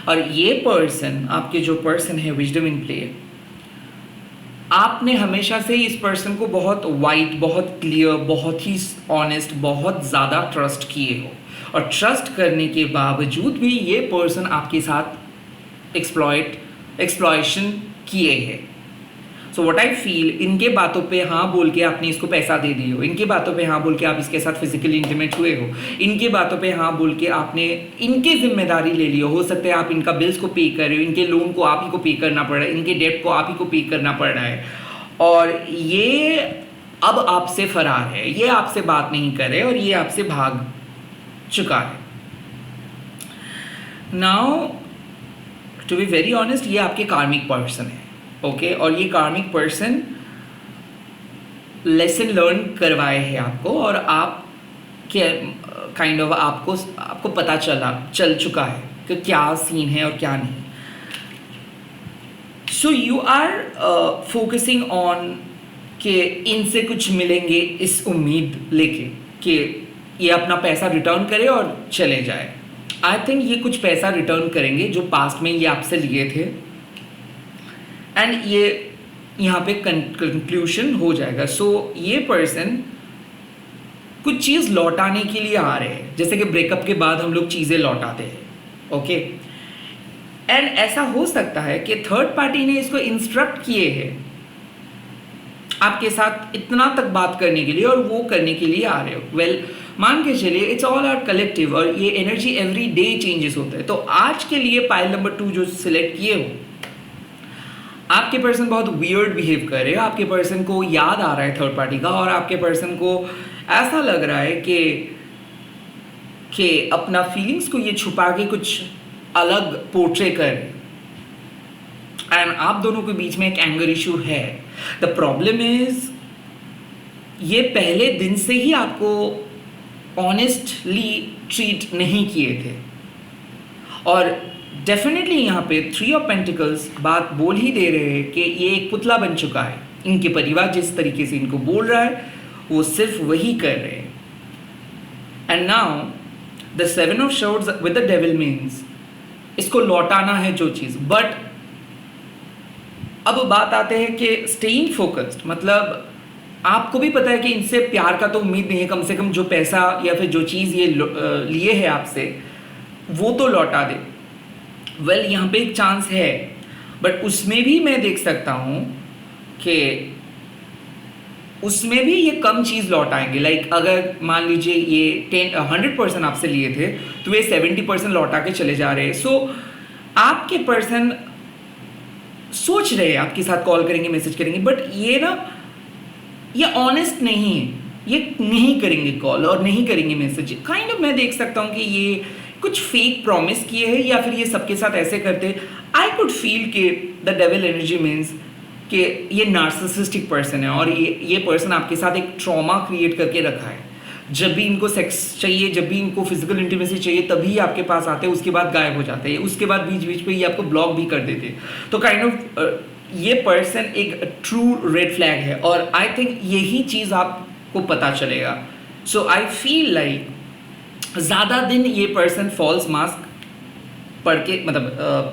Speaker 1: और ये पर्सन, आपके जो पर्सन है विजडम इन प्ले, आपने हमेशा से इस पर्सन को बहुत वाइट, बहुत क्लियर, बहुत ही ऑनेस्ट, बहुत ज़्यादा ट्रस्ट किए हो. और ट्रस्ट करने के बावजूद भी ये पर्सन आपके साथ एक्सप्लॉयशन किए हैं. सो व्हाट आई फील, इनके बातों पे हाँ बोल के आपने इसको पैसा दे दिए हो, इनके बातों पे हाँ बोल के आप इसके साथ फिजिकली इंटीमेट हुए हो, इनके बातों पे हाँ बोल के आपने इनकी जिम्मेदारी ले ली हो सकता है आप इनका बिल्स को पे कर रहे हो, इनके लोन को आप ही को पे करना पड़ रहा है, इनके डेट को आप ही को पे करना पड़ रहा है, और ये अब आपसे फरार है, ये आपसे बात नहीं कर रहे और ये आपसे भाग चुका है. Now to be very honest, ये आपके कार्मिक पर्सन है. ओके, और ये कार्मिक पर्सन लेसन लर्न करवाए हैं आपको और आप के काइंड ऑफ आपको पता चल चुका है कि क्या सीन है और क्या नहीं. So you are focusing on कि इनसे कुछ मिलेंगे इस उम्मीद लेके कि ये अपना पैसा रिटर्न करे और चले जाए. आई थिंक ये कुछ पैसा रिटर्न करेंगे जो पास्ट में ये आपसे लिए थे एंड ये यहाँ पे कंक्लूशन हो जाएगा. सो ये पर्सन कुछ चीज़ लौटाने के लिए आ रहे हैं, जैसे कि ब्रेकअप के बाद हम लोग चीज़ें लौटाते हैं. ओके, एंड ऐसा हो सकता है कि थर्ड पार्टी ने इसको इंस्ट्रक्ट किए हैं आपके साथ इतना तक बात करने के लिए और वो करने के लिए आ रहे हो. वेल, मान के चलिए इट्स ऑल आर कलेक्टिव और ये एनर्जी एवरी डे चेंजेस होता है. तो आज के लिए पाइल नंबर 2 जो सिलेक्ट किए हो, आपके पर्सन बहुत वियर्ड बिहेव कर रहे हो, आपके पर्सन को याद आ रहा है थर्ड पार्टी का, और आपके पर्सन को ऐसा लग रहा है कि अपना फीलिंग्स को ये छुपा के कुछ अलग पोर्ट्रे कर, एंड आप दोनों के बीच में एक एंगर इशू है। द प्रॉब्लम इज ये पहले दिन से ही आपको ऑनेस्टली ट्रीट नहीं किए थे, और डेफिनेटली यहाँ पे 3 ऑफ पेंटिकल्स बात बोल ही दे रहे हैं कि ये एक पुतला बन चुका है। इनके परिवार जिस तरीके से इनको बोल रहा है वो सिर्फ वही कर रहे हैं। And now the 7 of swords with the devil means इसको लौटाना है जो चीज़। बट अब बात आते हैं कि स्टेइंग फोकस्ड, मतलब आपको भी पता है कि इनसे प्यार का तो उम्मीद नहीं है, कम से कम जो पैसा या फिर जो चीज़ ये लिए है आपसे वो तो लौटा दे। वेल यहाँ पे एक चांस है, बट उसमें भी मैं देख सकता हूँ कि उसमें भी ये कम चीज़ लौटाएंगे। लाइक अगर मान लीजिए ये 100% आपसे लिए थे तो ये 70% लौटा के चले जा रहे हैं। सो आपके पर्सन सोच रहे हैं आपके साथ कॉल करेंगे, मैसेज करेंगे, बट ये ऑनेस्ट नहीं है, ये नहीं करेंगे कॉल और नहीं करेंगे मैसेज। काइंड ऑफ मैं देख सकता हूँ कि ये कुछ फेक प्रॉमिस किए हैं या फिर ये सबके साथ ऐसे करते। आई कुड फील कि द डेविल एनर्जी मीन्स कि ये नार्सिसिस्टिक पर्सन है, और ये पर्सन आपके साथ एक ट्रॉमा क्रिएट करके रखा है। जब भी इनको सेक्स चाहिए, जब भी इनको फिजिकल इंटीमेसी चाहिए, तभी आपके पास आते हैं, उसके बाद गायब हो जाते हैं, उसके बाद बीच बीच पे ये आपको ब्लॉक भी कर देते हैं। तो काइंड ऑफ ये पर्सन एक ट्रू रेड फ्लैग है, और आई थिंक यही चीज़ आपको पता चलेगा। सो आई फील लाइक ज़्यादा दिन ये पर्सन फॉल्स मास्क पढ़ के मतलब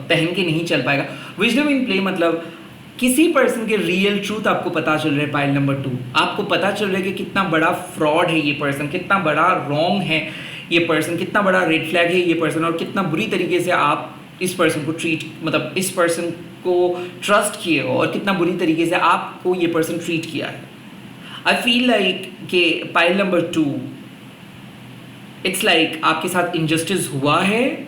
Speaker 1: पहन के नहीं चल पाएगा। विजडम इन प्ले मतलब किसी पर्सन के रियल ट्रूथ आपको पता चल रहा है। पाइल नंबर 2 आपको पता चल रहा है कि कितना बड़ा फ्रॉड है ये पर्सन, कितना बड़ा रॉन्ग है ये पर्सन, कितना बड़ा रेड फ्लैग है ये पर्सन, और कितना बुरी तरीके से आप इस पर्सन को ट्रीट मतलब इस पर्सन को ट्रस्ट किए हो, और कितना बुरी तरीके से आपको ये पर्सन ट्रीट किया है। आई फील लाइक कि पाइल नंबर 2 इट्स लाइक आपके साथ इनजस्टिस हुआ है,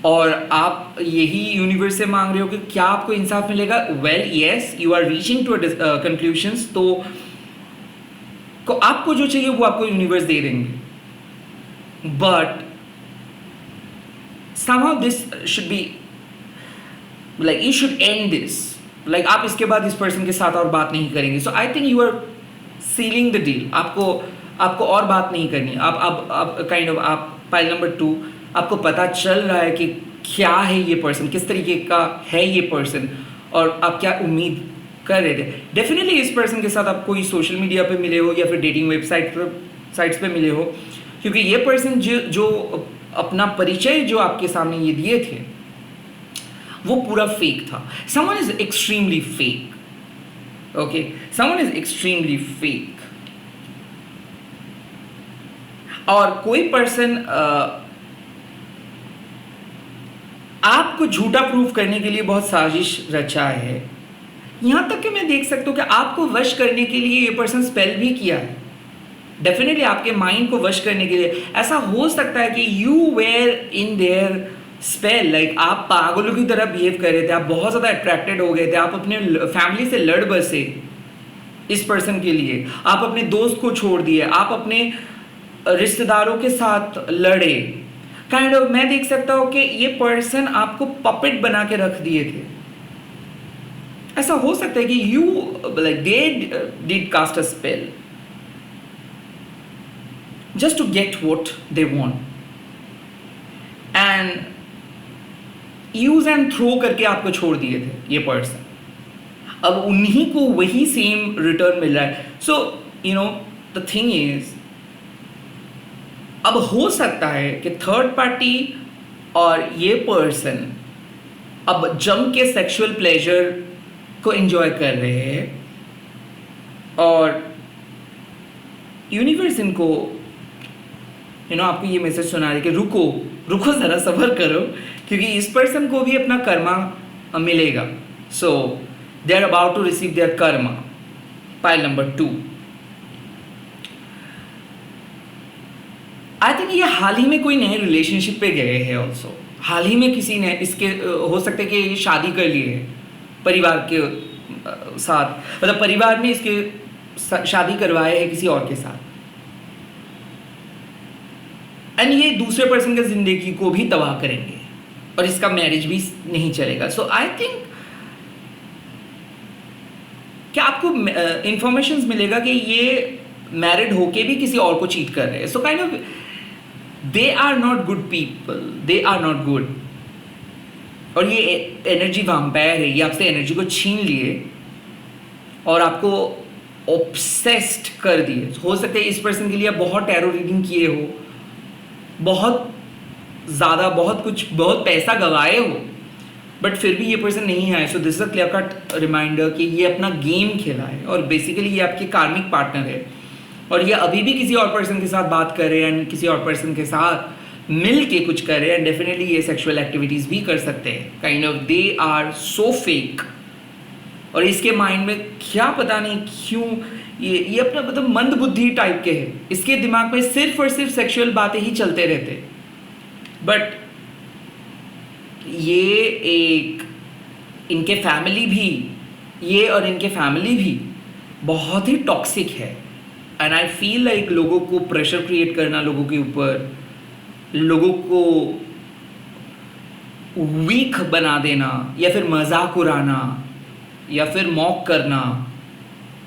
Speaker 1: और आप यही यूनिवर्स से मांग रहे हो कि क्या आपको इंसाफ मिलेगा। Well yes, you are reaching to conclusions. तो आपको जो चाहिए वो आपको यूनिवर्स दे देंगे, but somehow this should be like you should end this, like आप इसके बाद इस पर्सन के साथ और बात नहीं करेंगे। So I think you are sealing the deal. आपको और बात नहीं करनी। आप काइंड ऑफ आप पाइल नंबर 2 आपको पता चल रहा है कि क्या है ये पर्सन, किस तरीके का है ये पर्सन, और आप क्या उम्मीद कर रहे थे। डेफिनेटली इस पर्सन के साथ आप कोई सोशल मीडिया पे मिले हो या फिर डेटिंग साइट्स पे मिले हो, क्योंकि ये पर्सन जो अपना परिचय जो आपके सामने ये दिए थे वो पूरा फेक था। Someone is extremely fake, okay, someone is extremely fake. और कोई पर्सन आपको झूठा प्रूफ करने के लिए बहुत साजिश रचा है। यहां तक कि मैं देख सकता हूं कि आपको वश करने के लिए ये पर्सन स्पेल भी किया है। डेफिनेटली आपके माइंड को वश करने के लिए ऐसा हो सकता है कि you were in their spell, like आप पागलों की तरह बिहेव कर रहे थे, आप बहुत ज़्यादा अट्रैक्टेड हो गए थे, आप अपने फैमिली से लड़ बसे इस पर्सन के लिए, आप अपने दोस्त को छोड़ दिए, आप अपने रिश्तेदारों के साथ लड़े। काइंड ऑफ मैं देख सकता हूँ कि ये पर्सन आपको पपेट बना के रख दिए थे। ऐसा हो सकता है कि you like they did cast a spell just to get what they want and use and throw करके आपको छोड़ दिए थे ये पर्सन। अब उन्हीं को वही सेम रिटर्न मिल रहा है। So you know the thing is, अब हो सकता है कि थर्ड पार्टी और ये पर्सन अब जम के सेक्सुअल प्लेजर को एंजॉय कर रहे हैं, और यूनिवर्स इनको आपको ये मैसेज सुना रहे कि रुको ज़रा सब्र करो, क्योंकि इस पर्सन को भी अपना कर्मा मिलेगा। So they are about to receive their karma. Pile number 2 I think ये हाल ही में कोई नए रिलेशनशिप पे गए हैं। ऑल्सो हाल ही में किसी ने इसके हो सकता है कि ये शादी कर लिए है, परिवार के साथ, मतलब परिवार ने इसके शादी करवाया है किसी और के साथ, एंड ये दूसरे पर्सन की जिंदगी को भी तबाह करेंगे और इसका मैरिज भी नहीं चलेगा. सो आई थिंक क्या आपको इंफॉर्मेशन मिलेगा कि ये मैरिड होके भी किसी और को चीट कर रहे हैं. So kind of they are not good people, they are not good. और ये एनर्जी वैम्पायर है, ये आपसे एनर्जी को छीन लिए और आपको ऑब्सेस्ड कर दिए. हो सकता है इस पर्सन के लिए बहुत टैरो रीडिंग किए हो, बहुत ज़्यादा, बहुत कुछ, बहुत पैसा गवाए हो, बट फिर भी ये पर्सन नहीं आए. So this is a clear cut reminder कि ये अपना गेम खेला है और बेसिकली ये आपके कार्मिक पार्टनर है और ये अभी भी किसी और पर्सन के साथ बात कर रहे हैं एंड किसी और पर्सन के साथ मिल के कुछ कर रहे हैं. एंड डेफिनेटली ये सेक्सुअल एक्टिविटीज़ भी कर सकते हैं. Kind of they are so fake. और इसके माइंड में क्या पता नहीं क्यों ये अपना मतलब मंद बुद्धि टाइप के है. इसके दिमाग में सिर्फ और सिर्फ सेक्सुअल बातें ही चलते रहते हैं. बट ये एक इनके फैमिली भी, ये और इनके फैमिली भी बहुत ही टॉक्सिक है. एंड आई फील लाइक लोगों को प्रेशर क्रिएट करना, लोगों के ऊपर, लोगों को वीक बना देना या फिर मजाक उड़ाना या फिर मॉक करना,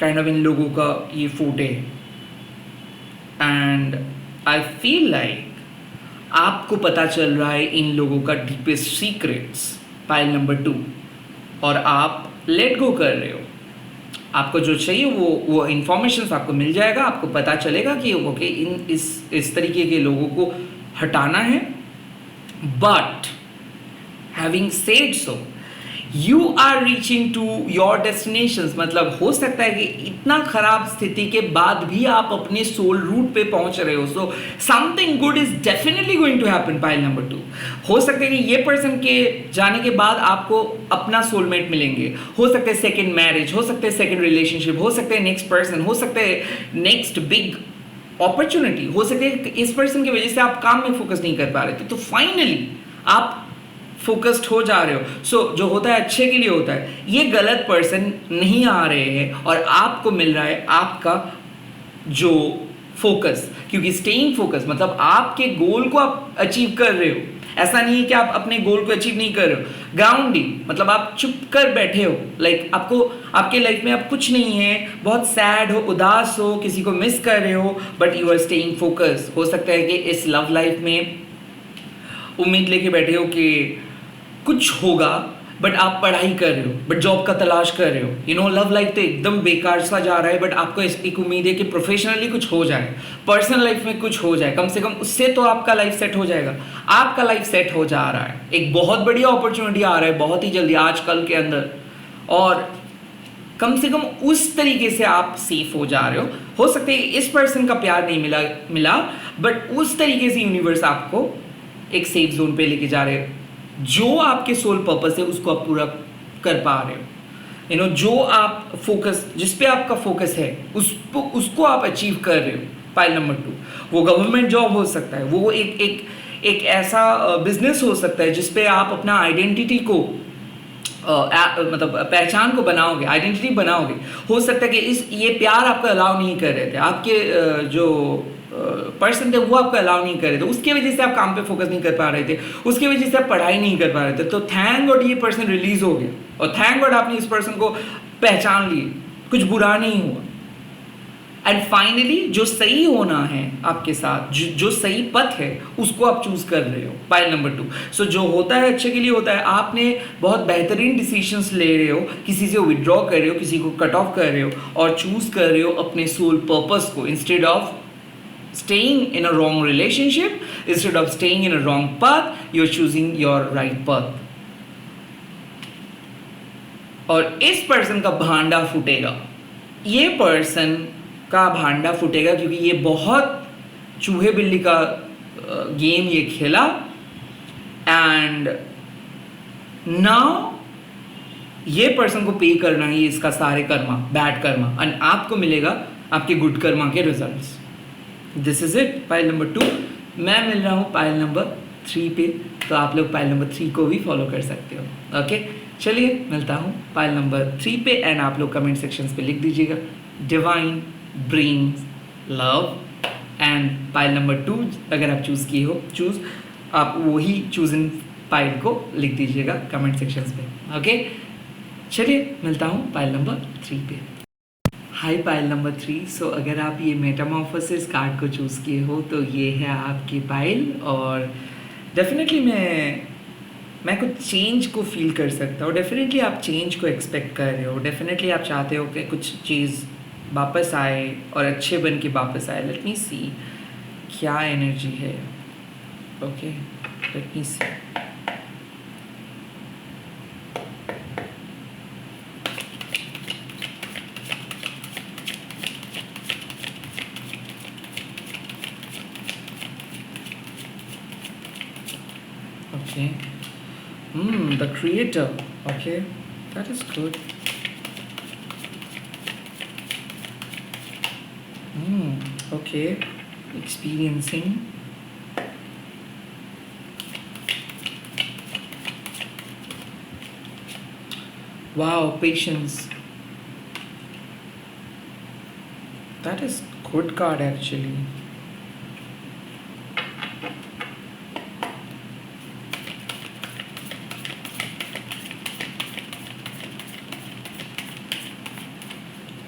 Speaker 1: काइंड ऑफ इन लोगों का ये फूटे. एंड आई फील लाइक आपको पता चल रहा है इन लोगों का डीपेस्ट सीक्रेट्स, पाइल नंबर 2, और आप लेट गो कर रहे हो. आपको जो चाहिए वो इंफॉर्मेशन आपको मिल जाएगा. आपको पता चलेगा कि ओके इस तरीके के लोगों को हटाना है. But having said so, you are reaching to your destinations. मतलब हो सकता है कि इतना खराब स्थिति के बाद भी आप अपने सोल रूट पे पहुंच रहे हो. So something good is definitely going to happen. Pile number 2, हो सकता है कि ये पर्सन के जाने के बाद आपको अपना सोलमेट मिलेंगे. हो सकता है सेकेंड मैरिज, हो सकता है सेकेंड रिलेशनशिप, हो सकता है नेक्स्ट पर्सन, हो सकता है नेक्स्ट बिग अपॉर्चुनिटी. हो सकता है इस पर्सन की वजह से आप काम में फोकस नहीं कर पा रहे थे, तो फाइनली आप फोकस्ड हो जा रहे हो. सो जो होता है अच्छे के लिए होता है. ये गलत पर्सन नहीं आ रहे हैं और आपको मिल रहा है आपका जो फोकस, क्योंकि स्टेइंग फोकस मतलब आपके गोल को आप अचीव कर रहे हो. ऐसा नहीं है कि आप अपने गोल को अचीव नहीं कर रहे हो. ग्राउंडिंग मतलब आप चुप कर बैठे हो, लाइक आपको आपके लाइफ में अब कुछ नहीं है, बहुत सैड हो, उदास हो, किसी को मिस कर रहे हो, but you are staying focus. हो सकता है कि इस लव लाइफ में उम्मीद लेके बैठे हो कि कुछ होगा, बट आप पढ़ाई कर रहे हो, बट जॉब का तलाश कर रहे हो. यू नो लव लाइफ तो एकदम बेकार सा जा रहा है, बट आपको एक उम्मीद है कि प्रोफेशनली कुछ हो जाए, पर्सनल लाइफ में कुछ हो जाए, कम से कम उससे तो आपका लाइफ सेट हो जाएगा. आपका लाइफ सेट हो जा रहा है. एक बहुत बढ़िया अपॉर्चुनिटी आ रहा है बहुत ही जल्दी आजकल के अंदर, और कम से कम उस तरीके से आप सेफ हो जा रहे हो. हो सकता है इस पर्सन का प्यार नहीं मिला बट उस तरीके से यूनिवर्स आपको एक सेफ जोन पे लेके जा रहे हो. जो आपके सोल पर्पस है उसको आप पूरा कर पा रहे हो. यू नो जो आप फोकस, जिस पे आपका फोकस है उसको आप अचीव कर रहे हो. पाइल नंबर 2, वो गवर्नमेंट जॉब हो सकता है, वो एक ऐसा बिजनेस हो सकता है जिस पे आप अपना आइडेंटिटी को मतलब पहचान को बनाओगे, आइडेंटिटी बनाओगे. हो सकता है कि ये प्यार आपको अलाउ नहीं कर रहे थे, आपके जो पर्सन थे वो आपको अलाउ नहीं कर रहे थे, उसके वजह से आप काम पे फोकस नहीं कर पा रहे थे, उसके वजह से आप पढ़ाई नहीं कर पा रहे थे. तो थैंक गॉड ये पर्सन रिलीज हो गया और थैंक गॉड आपने इस पर्सन को पहचान लिए, कुछ बुरा नहीं हुआ. एंड फाइनली जो सही होना है आपके साथ, जो सही पथ है उसको आप चूज कर रहे हो. Pile number 2. सो जो होता है अच्छे के लिए होता है. आपने बहुत बेहतरीन डिसीजंस ले रहे हो, किसी से विड्रॉ कर रहे हो, किसी को कट ऑफ कर रहे हो और चूज कर रहे हो अपने सोल पर्पस को. Instead of staying in a wrong relationship, instead of staying in a wrong path, you're choosing your right path. और इस पर्सन का भांडा फूटेगा. ये पर्सन का भांडा फूटेगा क्योंकि ये बहुत चूहे बिल्ली का गेम ये खेला. एंड नाउ ये पर्सन को पे करना ही इसका सारे कर्मा, बैड कर्मा, एंड आपको मिलेगा आपके गुड कर्मा के results. This is it. Pile number 2. मैं मिल रहा हूँ पाइल नंबर 3 पे. तो आप लोग पाइल नंबर 3 को भी फॉलो कर सकते हो। ओके, चलिए मिलता हूँ पाइल नंबर 3 पे, एंड आप लोग कमेंट सेक्शंस पे लिख दीजिएगा divine brings love, and pile number 2 अगर आप चूज़ किए हो, आप वही चूज इन पाइल को लिख दीजिएगा कमेंट सेक्शंस पे। ओके, चलिए मिलता हूँ पाइल नंबर 3 पे। हाय पाइल नंबर 3। सो अगर आप ये मेटामॉर्फोसिस कार्ड को चूज़ किए हो तो ये है आपकी पाइल, और डेफिनेटली मैं कुछ चेंज को फील कर सकता हूँ। डेफिनेटली आप चेंज को एक्सपेक्ट कर रहे हो, डेफिनेटली आप चाहते हो कि कुछ चीज़ वापस आए और अच्छे बन के वापस आए। लेट मी सी क्या एनर्जी है। Okay, let me see. Okay. The creator. Okay, that is good. Okay, experiencing. Wow, patience. That is good card actually.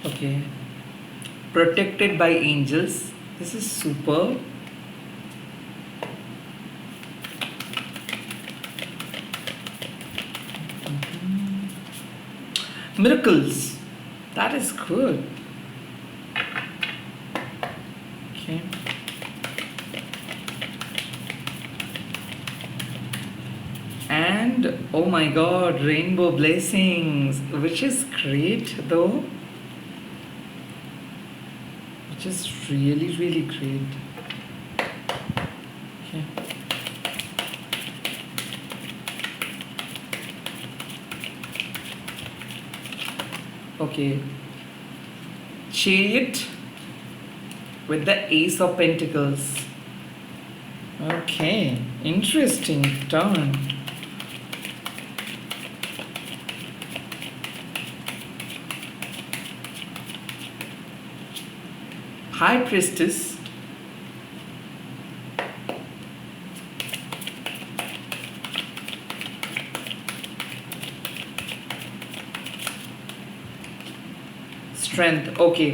Speaker 1: Okay, protected by angels. This is super. Miracles. That is good. Okay. And oh my god, rainbow blessings, which is great though. Which is really, really great. Okay. Okay. Chariot with the Ace of Pentacles. Okay, interesting turn. High Priestess. Strength. Okay,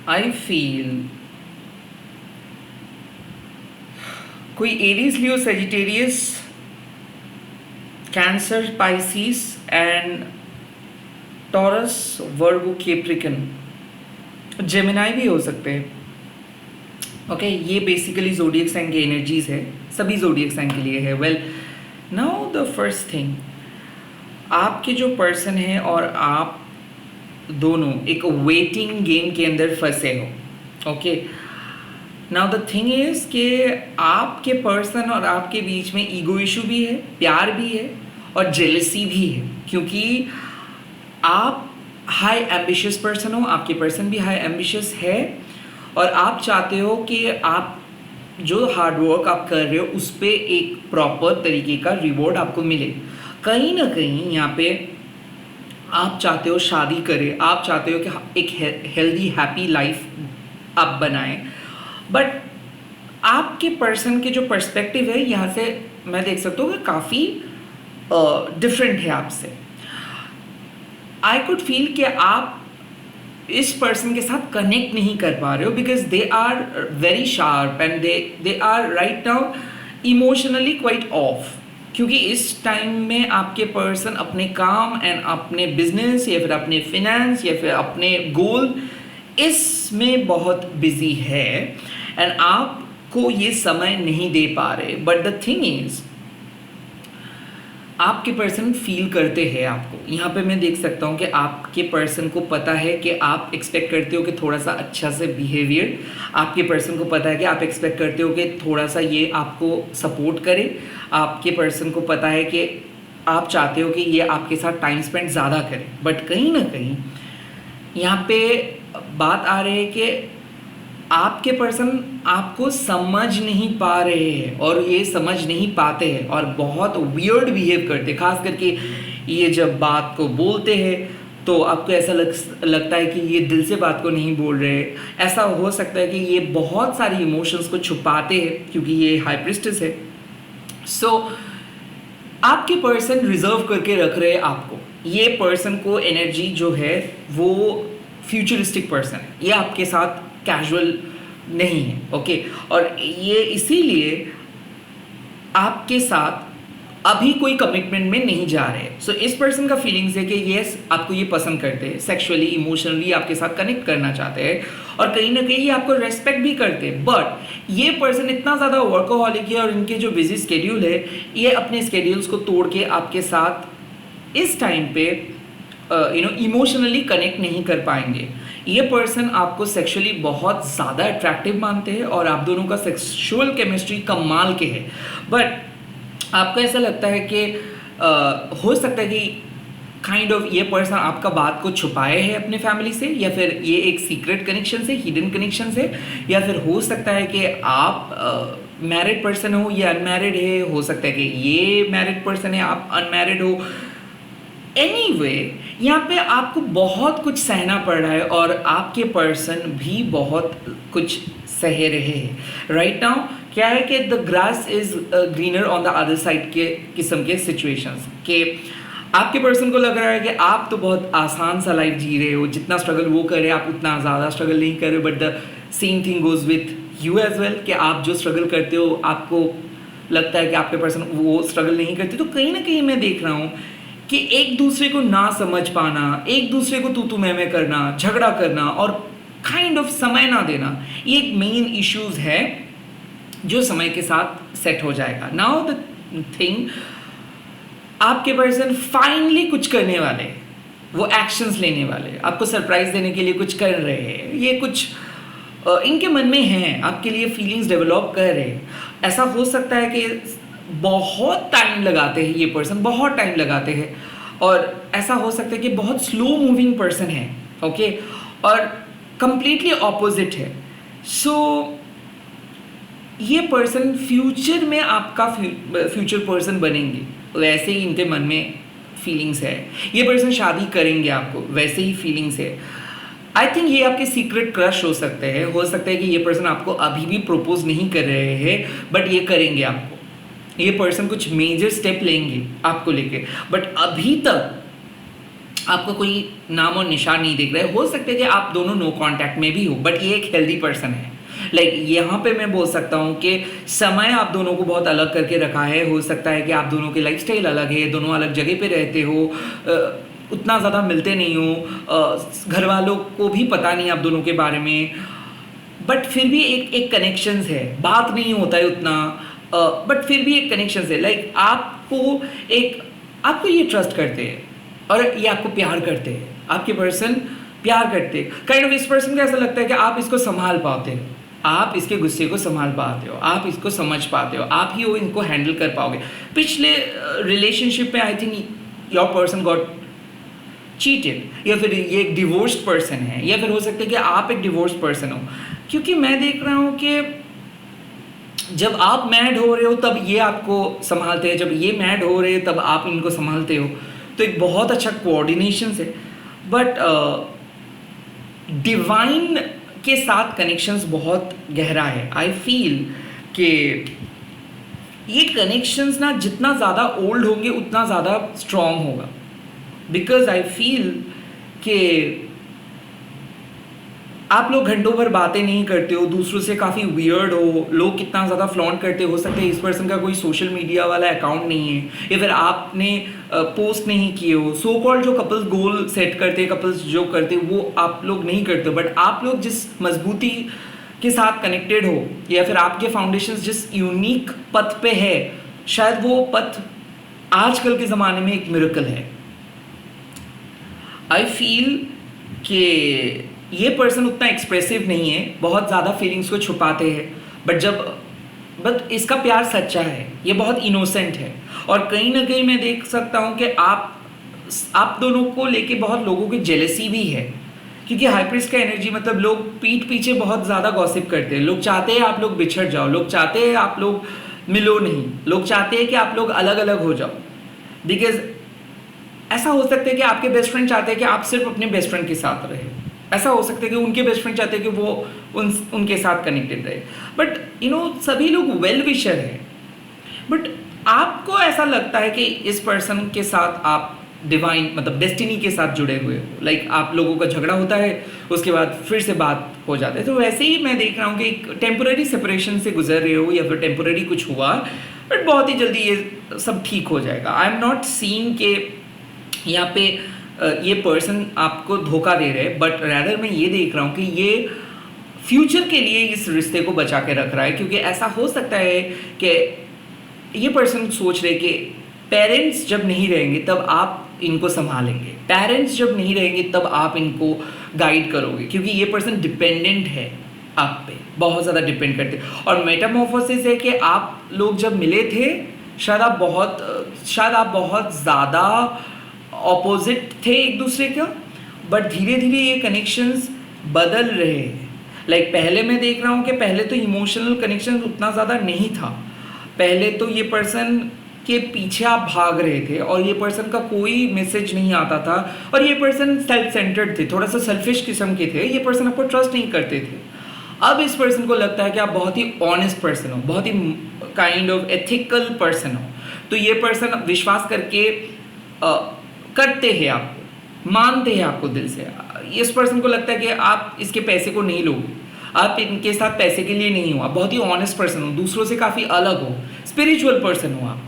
Speaker 1: I feel कोई Aries, Leo, Sagittarius, cancer, Pisces and taurus, Virgo, Capricorn, Gemini भी हो सकते हैं। Okay, ये basically zodiac sign की energies है, सभी zodiac sign के लिए है। Well, now the first thing, आपके जो पर्सन है और आप दोनों एक वेटिंग गेम के अंदर फंसे हो। Okay, now the thing is कि आपके पर्सन और आपके बीच में ईगो इशू भी है, प्यार भी है और जेलसी भी है, क्योंकि आप हाई एम्बिशियस पर्सन हो, आपके पर्सन भी हाई एम्बिशियस है, और आप चाहते हो कि आप जो हार्ड वर्क आप कर रहे हो उस पर एक प्रॉपर तरीके का रिवॉर्ड आपको मिले। कहीं ना कहीं यहाँ पे आप चाहते हो शादी करें, आप चाहते हो कि एक हेल्दी हैप्पी लाइफ आप बनाएं, बट आपके पर्सन के जो पर्सपेक्टिव है यहाँ से मैं देख सकता हूँ कि काफ़ी डिफरेंट है आपसे। आई कुड फील कि आप इस पर्सन के साथ कनेक्ट नहीं कर पा रहे हो, because they are very sharp and they are right now emotionally quite off, क्योंकि इस टाइम में आपके पर्सन अपने काम एंड अपने बिजनेस या फिर अपने फिनेंस या फिर अपने गोल इसमें बहुत बिजी है एंड आपको ये समय नहीं दे पा रहे। बट द थिंग इज आपके पर्सन फील करते हैं आपको। यहाँ पे मैं देख सकता हूँ कि आपके पर्सन को पता है कि आप एक्सपेक्ट करते हो कि थोड़ा सा अच्छा से बिहेवियर, आपके पर्सन को पता है कि आप एक्सपेक्ट करते हो कि थोड़ा सा ये आपको सपोर्ट करे, आपके पर्सन को पता है कि आप चाहते हो कि ये आपके साथ टाइम स्पेंड ज़्यादा करे। बट कहीं ना कहीं यहाँ पे बात आ रही है कि आपके पर्सन आपको समझ नहीं पा रहे हैं और ये समझ नहीं पाते हैं और बहुत वियर्ड बिहेव करते हैं। खास करके ये जब बात को बोलते हैं तो आपको ऐसा लगता है कि ये दिल से बात को नहीं बोल रहे। ऐसा हो सकता है कि ये बहुत सारी इमोशंस को छुपाते हैं क्योंकि ये हाई प्रिस्टेस है। सो आपके पर्सन रिजर्व करके रख रहे हैं आपको। ये पर्सन को एनर्जी जो है वो फ्यूचरिस्टिक पर्सन है, ये आपके साथ कैजुअल नहीं है। ओके, और ये इसीलिए आपके साथ अभी कोई कमिटमेंट में नहीं जा रहे। सो इस पर्सन का फीलिंग्स है कि यस आपको ये पसंद करते हैं, सेक्सुअली इमोशनली आपके साथ कनेक्ट करना चाहते हैं और कहीं ना कहीं ये आपको रेस्पेक्ट भी करते हैं। बट ये पर्सन इतना ज़्यादा वर्कोहॉलिक है और इनके जो बिजी स्केड्यूल है, ये अपने स्केड्यूल्स को तोड़ के आपके साथ इस टाइम पे इमोशनली कनेक्ट नहीं कर पाएंगे। ये पर्सन आपको सेक्सुअली बहुत ज़्यादा अट्रैक्टिव मानते हैं और आप दोनों का सेक्सुअल केमिस्ट्री कमाल के है। बट आपको ऐसा लगता है कि हो सकता है कि काइंड ऑफ ये पर्सन आपका बात को छुपाए है अपने फैमिली से, या फिर ये एक सीक्रेट कनेक्शन से, हिडन कनेक्शन से, या फिर हो सकता है कि आप मैरिड पर्सन हो, ये अनमैरिड है, हो सकता है कि ये मैरिड पर्सन है, आप अनमैरिड हो। एनीवे, यहाँ पे आपको बहुत कुछ सहना पड़ रहा है और आपके पर्सन भी बहुत कुछ सह रहे हैं। राइट नाउ क्या है कि the grass is greener on the other side के किस्म के सिचुएशंस के आपके पर्सन को लग रहा है कि आप तो बहुत आसान सा लाइफ जी रहे हो, जितना स्ट्रगल वो करे आप उतना ज़्यादा स्ट्रगल नहीं कर रहे हो। But the same thing goes with you as well कि आप जो स्ट्रगल करते हो आपको लगता है कि आपके पर्सन वो स्ट्रगल नहीं करते। तो कहीं ना कहीं मैं देख रहा हूँ कि एक दूसरे को ना समझ पाना, एक दूसरे को तू मैं करना, झगड़ा करना और काइंड ऑफ समय ना देना, ये एक मेन इश्यूज है जो समय के साथ सेट हो जाएगा। नाउ द थिंग, आपके पर्सन फाइनली कुछ करने वाले, वो एक्शंस लेने वाले, आपको सरप्राइज देने के लिए कुछ कर रहे हैं। ये कुछ इनके मन में है, आपके लिए फीलिंग्स डेवलप कर रहे हैं। ऐसा हो सकता है कि बहुत टाइम लगाते हैं ये पर्सन, बहुत टाइम लगाते हैं, और ऐसा हो सकता है कि बहुत स्लो मूविंग पर्सन है। ओके, और कंप्लीटली ऑपोजिट है। सो ये पर्सन फ्यूचर में आपका फ्यूचर पर्सन बनेंगे, वैसे ही इनके मन में फीलिंग्स है। ये पर्सन शादी करेंगे आपको, वैसे ही फीलिंग्स है। आई थिंक ये आपके सीक्रेट क्रश हो सकते हैं। हो सकता है कि ये पर्सन आपको अभी भी प्रपोज नहीं कर रहे हैं, बट ये करेंगे आपको। ये पर्सन कुछ मेजर स्टेप लेंगे आपको लेके, बट अभी तक आपको कोई नाम और निशान नहीं दिख रहा है। हो सकता है कि आप दोनों नो कांटेक्ट में भी हो, बट ये एक हेल्दी पर्सन है। लाइक यहाँ पे मैं बोल सकता हूँ कि समय आप दोनों को बहुत अलग करके रखा है। हो सकता है कि आप दोनों के लाइफस्टाइल अलग है, दोनों अलग जगह पे रहते हो, उतना ज़्यादा मिलते नहीं हो, घर वालों को भी पता नहीं आप दोनों के बारे में, बट फिर भी एक कनेक्शंस है। बात नहीं होता है उतना, बट फिर भी एक कनेक्शंस है। लाइक आपको ये ट्रस्ट करते हैं और ये आपको प्यार करते हैं। आपके पर्सन प्यार करते हैं। काइंड ऑफ इस पर्सन को ऐसा लगता है कि आप इसको संभाल पाते हो, आप इसके गुस्से को संभाल पाते हो, आप इसको समझ पाते हो, आप ही वो इनको हैंडल कर पाओगे। पिछले रिलेशनशिप में I think your person got cheated, या फिर ये एक डिवोर्स्ड पर्सन है, या फिर हो सकता है कि आप एक डिवोर्स्ड पर्सन हो। क्योंकि मैं देख रहा हूँ कि जब आप मैड हो रहे हो तब ये आपको संभालते हैं, जब ये मैड हो रहे हैं तब आप इनको संभालते हो। तो एक बहुत अच्छा कोऑर्डिनेशन है। बट डिवाइन के साथ कनेक्शंस बहुत गहरा है। आई फील कि ये कनेक्शंस ना जितना ज़्यादा ओल्ड होंगे उतना ज़्यादा स्ट्रॉन्ग होगा। बिकॉज आई फील कि आप लोग घंटों भर बातें नहीं करते हो, दूसरों से काफ़ी वियर्ड हो, लोग कितना ज़्यादा फ्लॉन्ट करते हो सकता है इस पर्सन का कोई सोशल मीडिया वाला अकाउंट नहीं है, या फिर आपने पोस्ट नहीं किए हो। सो कॉल्ड जो कपल्स गोल सेट करते हैं, कपल्स जो करते हैं वो आप लोग नहीं करते, बट आप लोग जिस मजबूती के साथ कनेक्टेड हो, या फिर आपके फाउंडेशन जिस यूनिक पथ पे है, शायद वो पथ आजकल के ज़माने में एक मिरेकल है। आई फील कि ये पर्सन उतना एक्सप्रेसिव नहीं है, बहुत ज़्यादा फीलिंग्स को छुपाते हैं, बट इसका प्यार सच्चा है, ये बहुत इनोसेंट है। और कहीं ना कहीं मैं देख सकता हूँ कि आप दोनों को लेके बहुत लोगों की जेलसी भी है क्योंकि हाई प्रीस्ट का एनर्जी मतलब लोग पीठ पीछे बहुत ज़्यादा गॉसिप करते हैं, लोग चाहते हैं आप लोग बिछड़ जाओ, लोग चाहते हैं आप लोग मिलो नहीं, लोग चाहते हैं कि आप लोग अलग अलग हो जाओ। बिकॉज ऐसा हो सकता है कि आपके बेस्ट फ्रेंड चाहते हैं कि आप सिर्फ अपने बेस्ट फ्रेंड के साथ रहे, ऐसा हो सकता है कि उनके बेस्ट फ्रेंड चाहते हैं कि वो उनके साथ कनेक्टेड रहे। बट सभी लोग वेल विशर हैं, बट आपको ऐसा लगता है कि इस पर्सन के साथ आप डिवाइन मतलब डेस्टिनी के साथ जुड़े हुए हो। लाइक आप लोगों का झगड़ा होता है, उसके बाद फिर से बात हो जाता है। तो वैसे ही मैं देख रहा हूँ कि एक टेम्पोररी सेपरेशन से गुजर रहे हो या फिर टेम्पोररी कुछ हुआ, बट बहुत ही जल्दी ये सब ठीक हो जाएगा। आई एम नॉट सीइंग के यहाँ पे ये पर्सन आपको धोखा दे रहे हैं, बट रैदर मैं ये देख रहा हूँ कि ये फ्यूचर के लिए इस रिश्ते को बचा के रख रहा है। क्योंकि ऐसा हो सकता है कि ये पर्सन सोच रहे कि पेरेंट्स जब नहीं रहेंगे तब आप इनको संभालेंगे, पेरेंट्स जब नहीं रहेंगे तब आप इनको गाइड करोगे, क्योंकि ये पर्सन डिपेंडेंट है आप पे, बहुत ज़्यादा डिपेंड करते हैं। और मेटामॉर्फोसिस है कि आप लोग जब मिले थे शायद आप बहुत ज़्यादा ऑपोजिट थे एक दूसरे का, बट धीरे धीरे ये कनेक्शंस बदल रहे हैं। लाइक पहले मैं देख रहा हूँ कि पहले तो इमोशनल कनेक्शन उतना ज़्यादा नहीं था, पहले तो ये पर्सन के पीछे आप भाग रहे थे और ये पर्सन का कोई मैसेज नहीं आता था, और ये पर्सन सेल्फ सेंटर्ड थे, थोड़ा सा सेल्फिश किस्म के थे, ये पर्सन आपको ट्रस्ट नहीं करते थे। अब इस पर्सन को लगता है कि आप बहुत ही ऑनेस्ट पर्सन हो, बहुत ही काइंड ऑफ एथिकल पर्सन हो, तो ये पर्सन विश्वास करके करते हैं आपको, मानते हैं आपको दिल से। इस पर्सन को लगता है कि आप इसके पैसे को नहीं लोगे, आप इनके साथ पैसे के लिए नहीं हो, आप बहुत ही ऑनेस्ट पर्सन हो, दूसरों से काफ़ी अलग हो, स्पिरिचुअल पर्सन हो आप,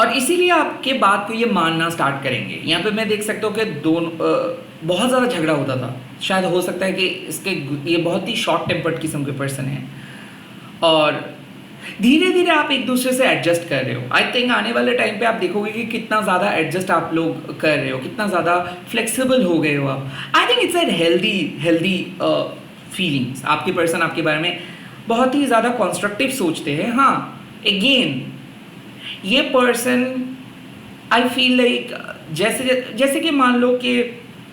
Speaker 1: और इसीलिए आपके बात को ये मानना स्टार्ट करेंगे। यहाँ पे मैं देख सकता हूँ कि बहुत ज़्यादा झगड़ा होता था, शायद हो सकता है कि ये बहुत ही शॉर्ट टेम्पर्ड किस्म के पर्सन है, और धीरे धीरे आप एक दूसरे से एडजस्ट कर रहे हो। आई थिंक आने वाले टाइम पे आप देखोगे कि कितना ज़्यादा एडजस्ट आप लोग कर रहे हो, कितना ज़्यादा फ्लेक्सिबल हो गए हो आप। I think it's an healthy feelings. आपके पर्सन आपके बारे में बहुत ही ज़्यादा कॉन्स्ट्रक्टिव सोचते हैं। हाँ, अगेन ये पर्सन आई फील लाइक जैसे कि मान लो कि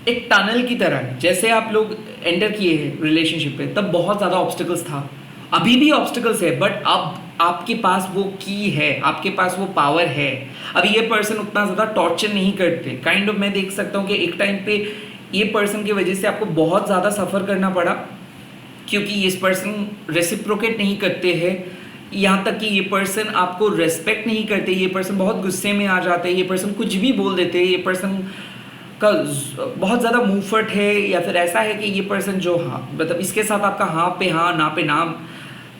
Speaker 1: एक टनल की तरह है, जैसे आप लोग एंटर किए हैं रिलेशनशिप पे तब बहुत ज़्यादा ऑब्स्टिकल्स था, अभी भी ऑब्स्टिकल्स है, बट अब आपके पास वो की है, आपके पास वो पावर है। अभी ये पर्सन उतना ज़्यादा टॉर्चर नहीं करते, काइंड ऑफ मैं देख सकता हूँ कि एक टाइम पे ये पर्सन की वजह से आपको बहुत ज़्यादा सफ़र करना पड़ा, क्योंकि इस पर्सन रेसिप्रोकेट नहीं करते हैं, यहाँ तक कि ये पर्सन आपको रेस्पेक्ट नहीं करते, ये पर्सन बहुत गुस्से में आ जाते हैं, ये पर्सन कुछ भी बोल देते हैं, ये पर्सन का बहुत ज़्यादा मुंहफट है, या फिर ऐसा है कि ये पर्सन जो हाँ मतलब इसके साथ आपका हाँ पे हाँ ना पे नाम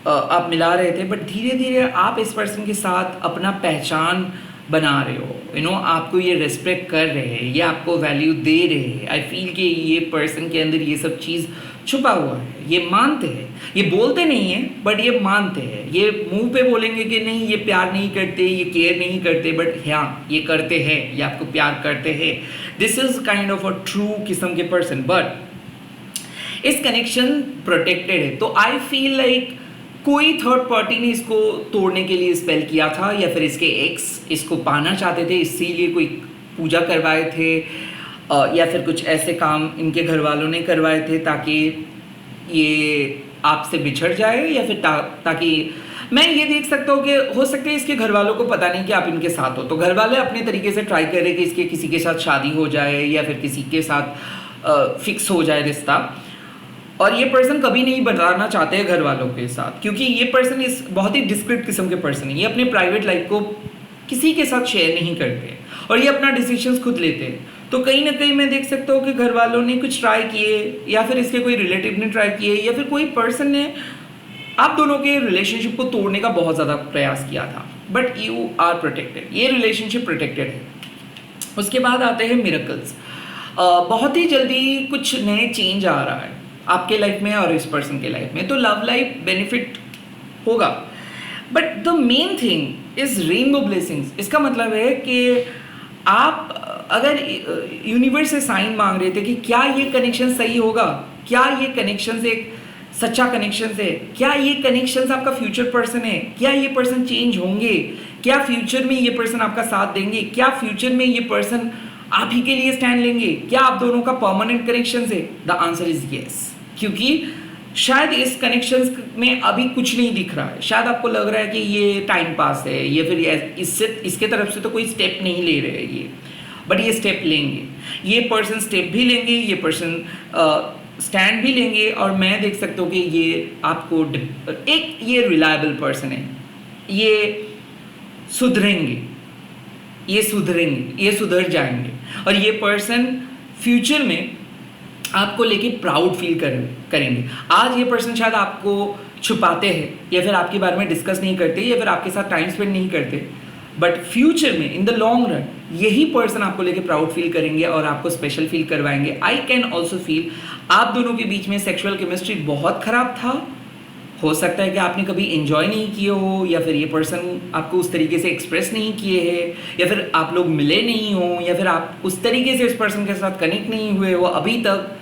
Speaker 1: आप मिला रहे थे, बट धीरे धीरे आप इस पर्सन के साथ अपना पहचान बना रहे हो। आपको ये रेस्पेक्ट कर रहे हैं, ये आपको वैल्यू दे रहे हैं। आई फील कि ये पर्सन के अंदर ये सब चीज़ छुपा हुआ है, ये मानते हैं, ये बोलते नहीं हैं बट ये मानते हैं। ये मुंह पे बोलेंगे कि नहीं ये प्यार नहीं करते, ये केयर नहीं करते, बट हाँ ये करते हैं, ये आपको प्यार करते हैं। This is kind of a true किस्म के पर्सन, बट इस कनेक्शन प्रोटेक्टेड है। तो आई फील लाइक कोई थर्ड पार्टी ने इसको तोड़ने के लिए स्पेल किया था, या फिर इसके एक्स इसको पाना चाहते थे, इसीलिए कोई पूजा करवाए थे, या फिर कुछ ऐसे काम इनके घर वालों ने करवाए थे ताकि ये आपसे बिछड़ जाए, या फिर ताकि मैं ये देख सकता हूँ कि हो सकता है इसके घर वालों को पता नहीं कि आप इनके साथ हो, तो घर वाले अपने तरीके से ट्राई कर रहे कि इसके किसी के साथ शादी हो जाए या फिर किसी के साथ फिक्स हो जाए रिश्ता। और ये पर्सन कभी नहीं बताना चाहते हैं घर वालों के साथ, क्योंकि ये पर्सन इस बहुत ही डिस्क्रिट किस्म के पर्सन है। ये अपने प्राइवेट लाइफ को किसी के साथ शेयर नहीं करते और ये अपना डिसीजंस खुद लेते हैं। तो कहीं ना कहीं मैं देख सकता हूँ कि घर वालों ने कुछ ट्राई किए, या फिर इसके कोई रिलेटिव ने ट्राई किए, या फिर कोई पर्सन ने आप दोनों के रिलेशनशिप को तोड़ने का बहुत ज़्यादा प्रयास किया था, बट यू आर प्रोटेक्टेड। ये रिलेशनशिप प्रोटेक्टेड है। उसके बाद आते हैं मिरेकल्स। बहुत ही जल्दी कुछ नए चेंज आ रहा है आपके लाइफ में और इस पर्सन के लाइफ में, तो लव लाइफ बेनिफिट होगा। But the main thing is rainbow blessings. इसका मतलब है कि आप अगर यूनिवर्स से साइन मांग रहे थे कि क्या ये कनेक्शन सही होगा, क्या ये कनेक्शन एक सच्चा कनेक्शन है, क्या ये कनेक्शन आपका फ्यूचर पर्सन है, क्या ये पर्सन चेंज होंगे, क्या फ्यूचर में ये पर्सन आपका साथ देंगे, क्या फ्यूचर में ये पर्सन आप ही के लिए स्टैंड लेंगे? क्या आप दोनों का परमानेंट कनेक्शन है? द आंसर इज यस, क्योंकि शायद इस कनेक्शंस में अभी कुछ नहीं दिख रहा है, शायद आपको लग रहा है कि ये टाइम पास है, या फिर इससे इसके तरफ से तो कोई स्टेप नहीं ले रहे हैं ये, बट ये स्टेप लेंगे, ये पर्सन स्टेप भी लेंगे, ये पर्सन स्टैंड भी लेंगे, और मैं देख सकता हूँ कि ये आपको एक ये रिलायबल पर्सन है, ये सुधरेंगे, ये सुधर जाएंगे, और ये पर्सन फ्यूचर में आपको लेके प्राउड फील करेंगे। आज ये पर्सन शायद आपको छुपाते हैं, या फिर आपके बारे में डिस्कस नहीं करते, या फिर आपके साथ टाइम स्पेंड नहीं करते, बट फ्यूचर में इन द लॉन्ग रन यही पर्सन आपको लेके प्राउड फील करेंगे और आपको स्पेशल फील करवाएंगे। आई कैन ऑल्सो फील आप दोनों के बीच में सेक्सुअल केमिस्ट्री बहुत खराब था, हो सकता है कि आपने कभी एंजॉय नहीं किए हो, या फिर ये पर्सन आपको उस तरीके से एक्सप्रेस नहीं किए हैं, या फिर आप लोग मिले नहीं हो, या फिर आप उस तरीके से इस पर्सन के साथ कनेक्ट नहीं हुए हो अभी तक,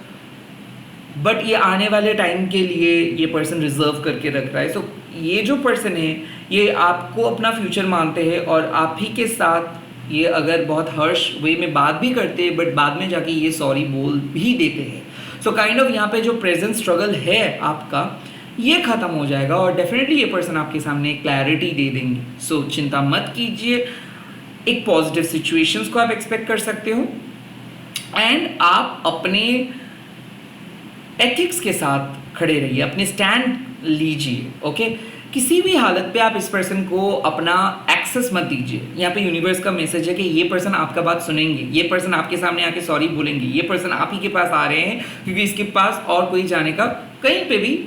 Speaker 1: बट ये आने वाले टाइम के लिए ये पर्सन रिजर्व करके रख रहा है। सो ये जो पर्सन है ये आपको अपना फ्यूचर मानते हैं, और आप ही के साथ ये अगर बहुत हर्ष वे में बात भी करते हैं, बट बाद में जाके ये सॉरी बोल भी देते हैं। सो काइंड ऑफ यहाँ पे जो प्रेजेंट स्ट्रगल है आपका ये ख़त्म हो जाएगा, और डेफिनेटली ये पर्सन आपके सामने क्लैरिटी दे देंगे। सो चिंता मत कीजिए, एक पॉजिटिव सिचुएशंस को आप एक्सपेक्ट कर सकते हो, एंड आप अपने एथिक्स के साथ खड़े रहिए, अपने स्टैंड लीजिए। ओके, किसी भी हालत पे आप इस पर्सन को अपना एक्सेस मत दीजिए। यहाँ पे यूनिवर्स का मैसेज है कि ये पर्सन आपका बात सुनेंगे, ये पर्सन आपके सामने आके सॉरी बोलेंगे, ये पर्सन आप ही के पास आ रहे हैं क्योंकि इसके पास और कोई जाने का कहीं पे भी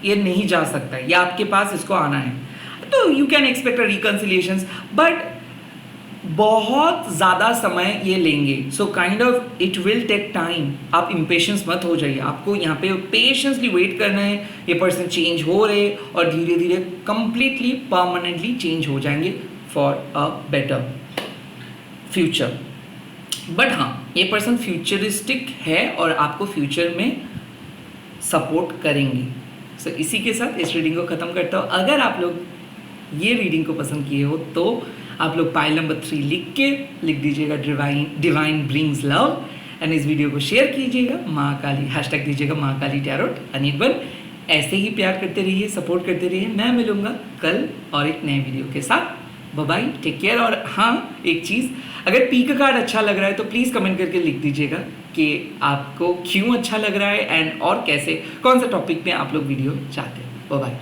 Speaker 1: ये नहीं जा सकता है, या आपके पास इसको आना है, तो you can expect a reconciliations, but बहुत ज़्यादा समय ये लेंगे। So kind of it will take time. आप इम्पेशंस मत हो जाइए, आपको यहाँ पे पेशेंसली वेट करना है। ये पर्सन चेंज हो रहे और धीरे धीरे कंप्लीटली परमानेंटली चेंज हो जाएंगे for a better future. But हाँ, ये पर्सन फ्यूचरिस्टिक है और आपको फ्यूचर में सपोर्ट करेंगे। सो इसी के साथ इस रीडिंग को ख़त्म करता हूँ। अगर आप लोग ये रीडिंग को पसंद किए हो तो आप लोग पाइल नंबर 3 लिख दीजिएगा डिवाइन ब्रिंग्स लव, एंड इस वीडियो को शेयर कीजिएगा, माँ काली हैशटैग दीजिएगा माँ काली टैरोट अनिर्बन। ऐसे ही प्यार करते रहिए, सपोर्ट करते रहिए। मैं मिलूंगा कल और एक नए वीडियो के साथ। Bye bye, take care. और हाँ, एक चीज़, अगर पीक कार्ड अच्छा लग रहा है तो प्लीज़ कमेंट करके लिख दीजिएगा कि आपको क्यों अच्छा लग रहा है, एंड और कैसे, कौन सा टॉपिक में आप लोग वीडियो चाहते हैं। Bye bye.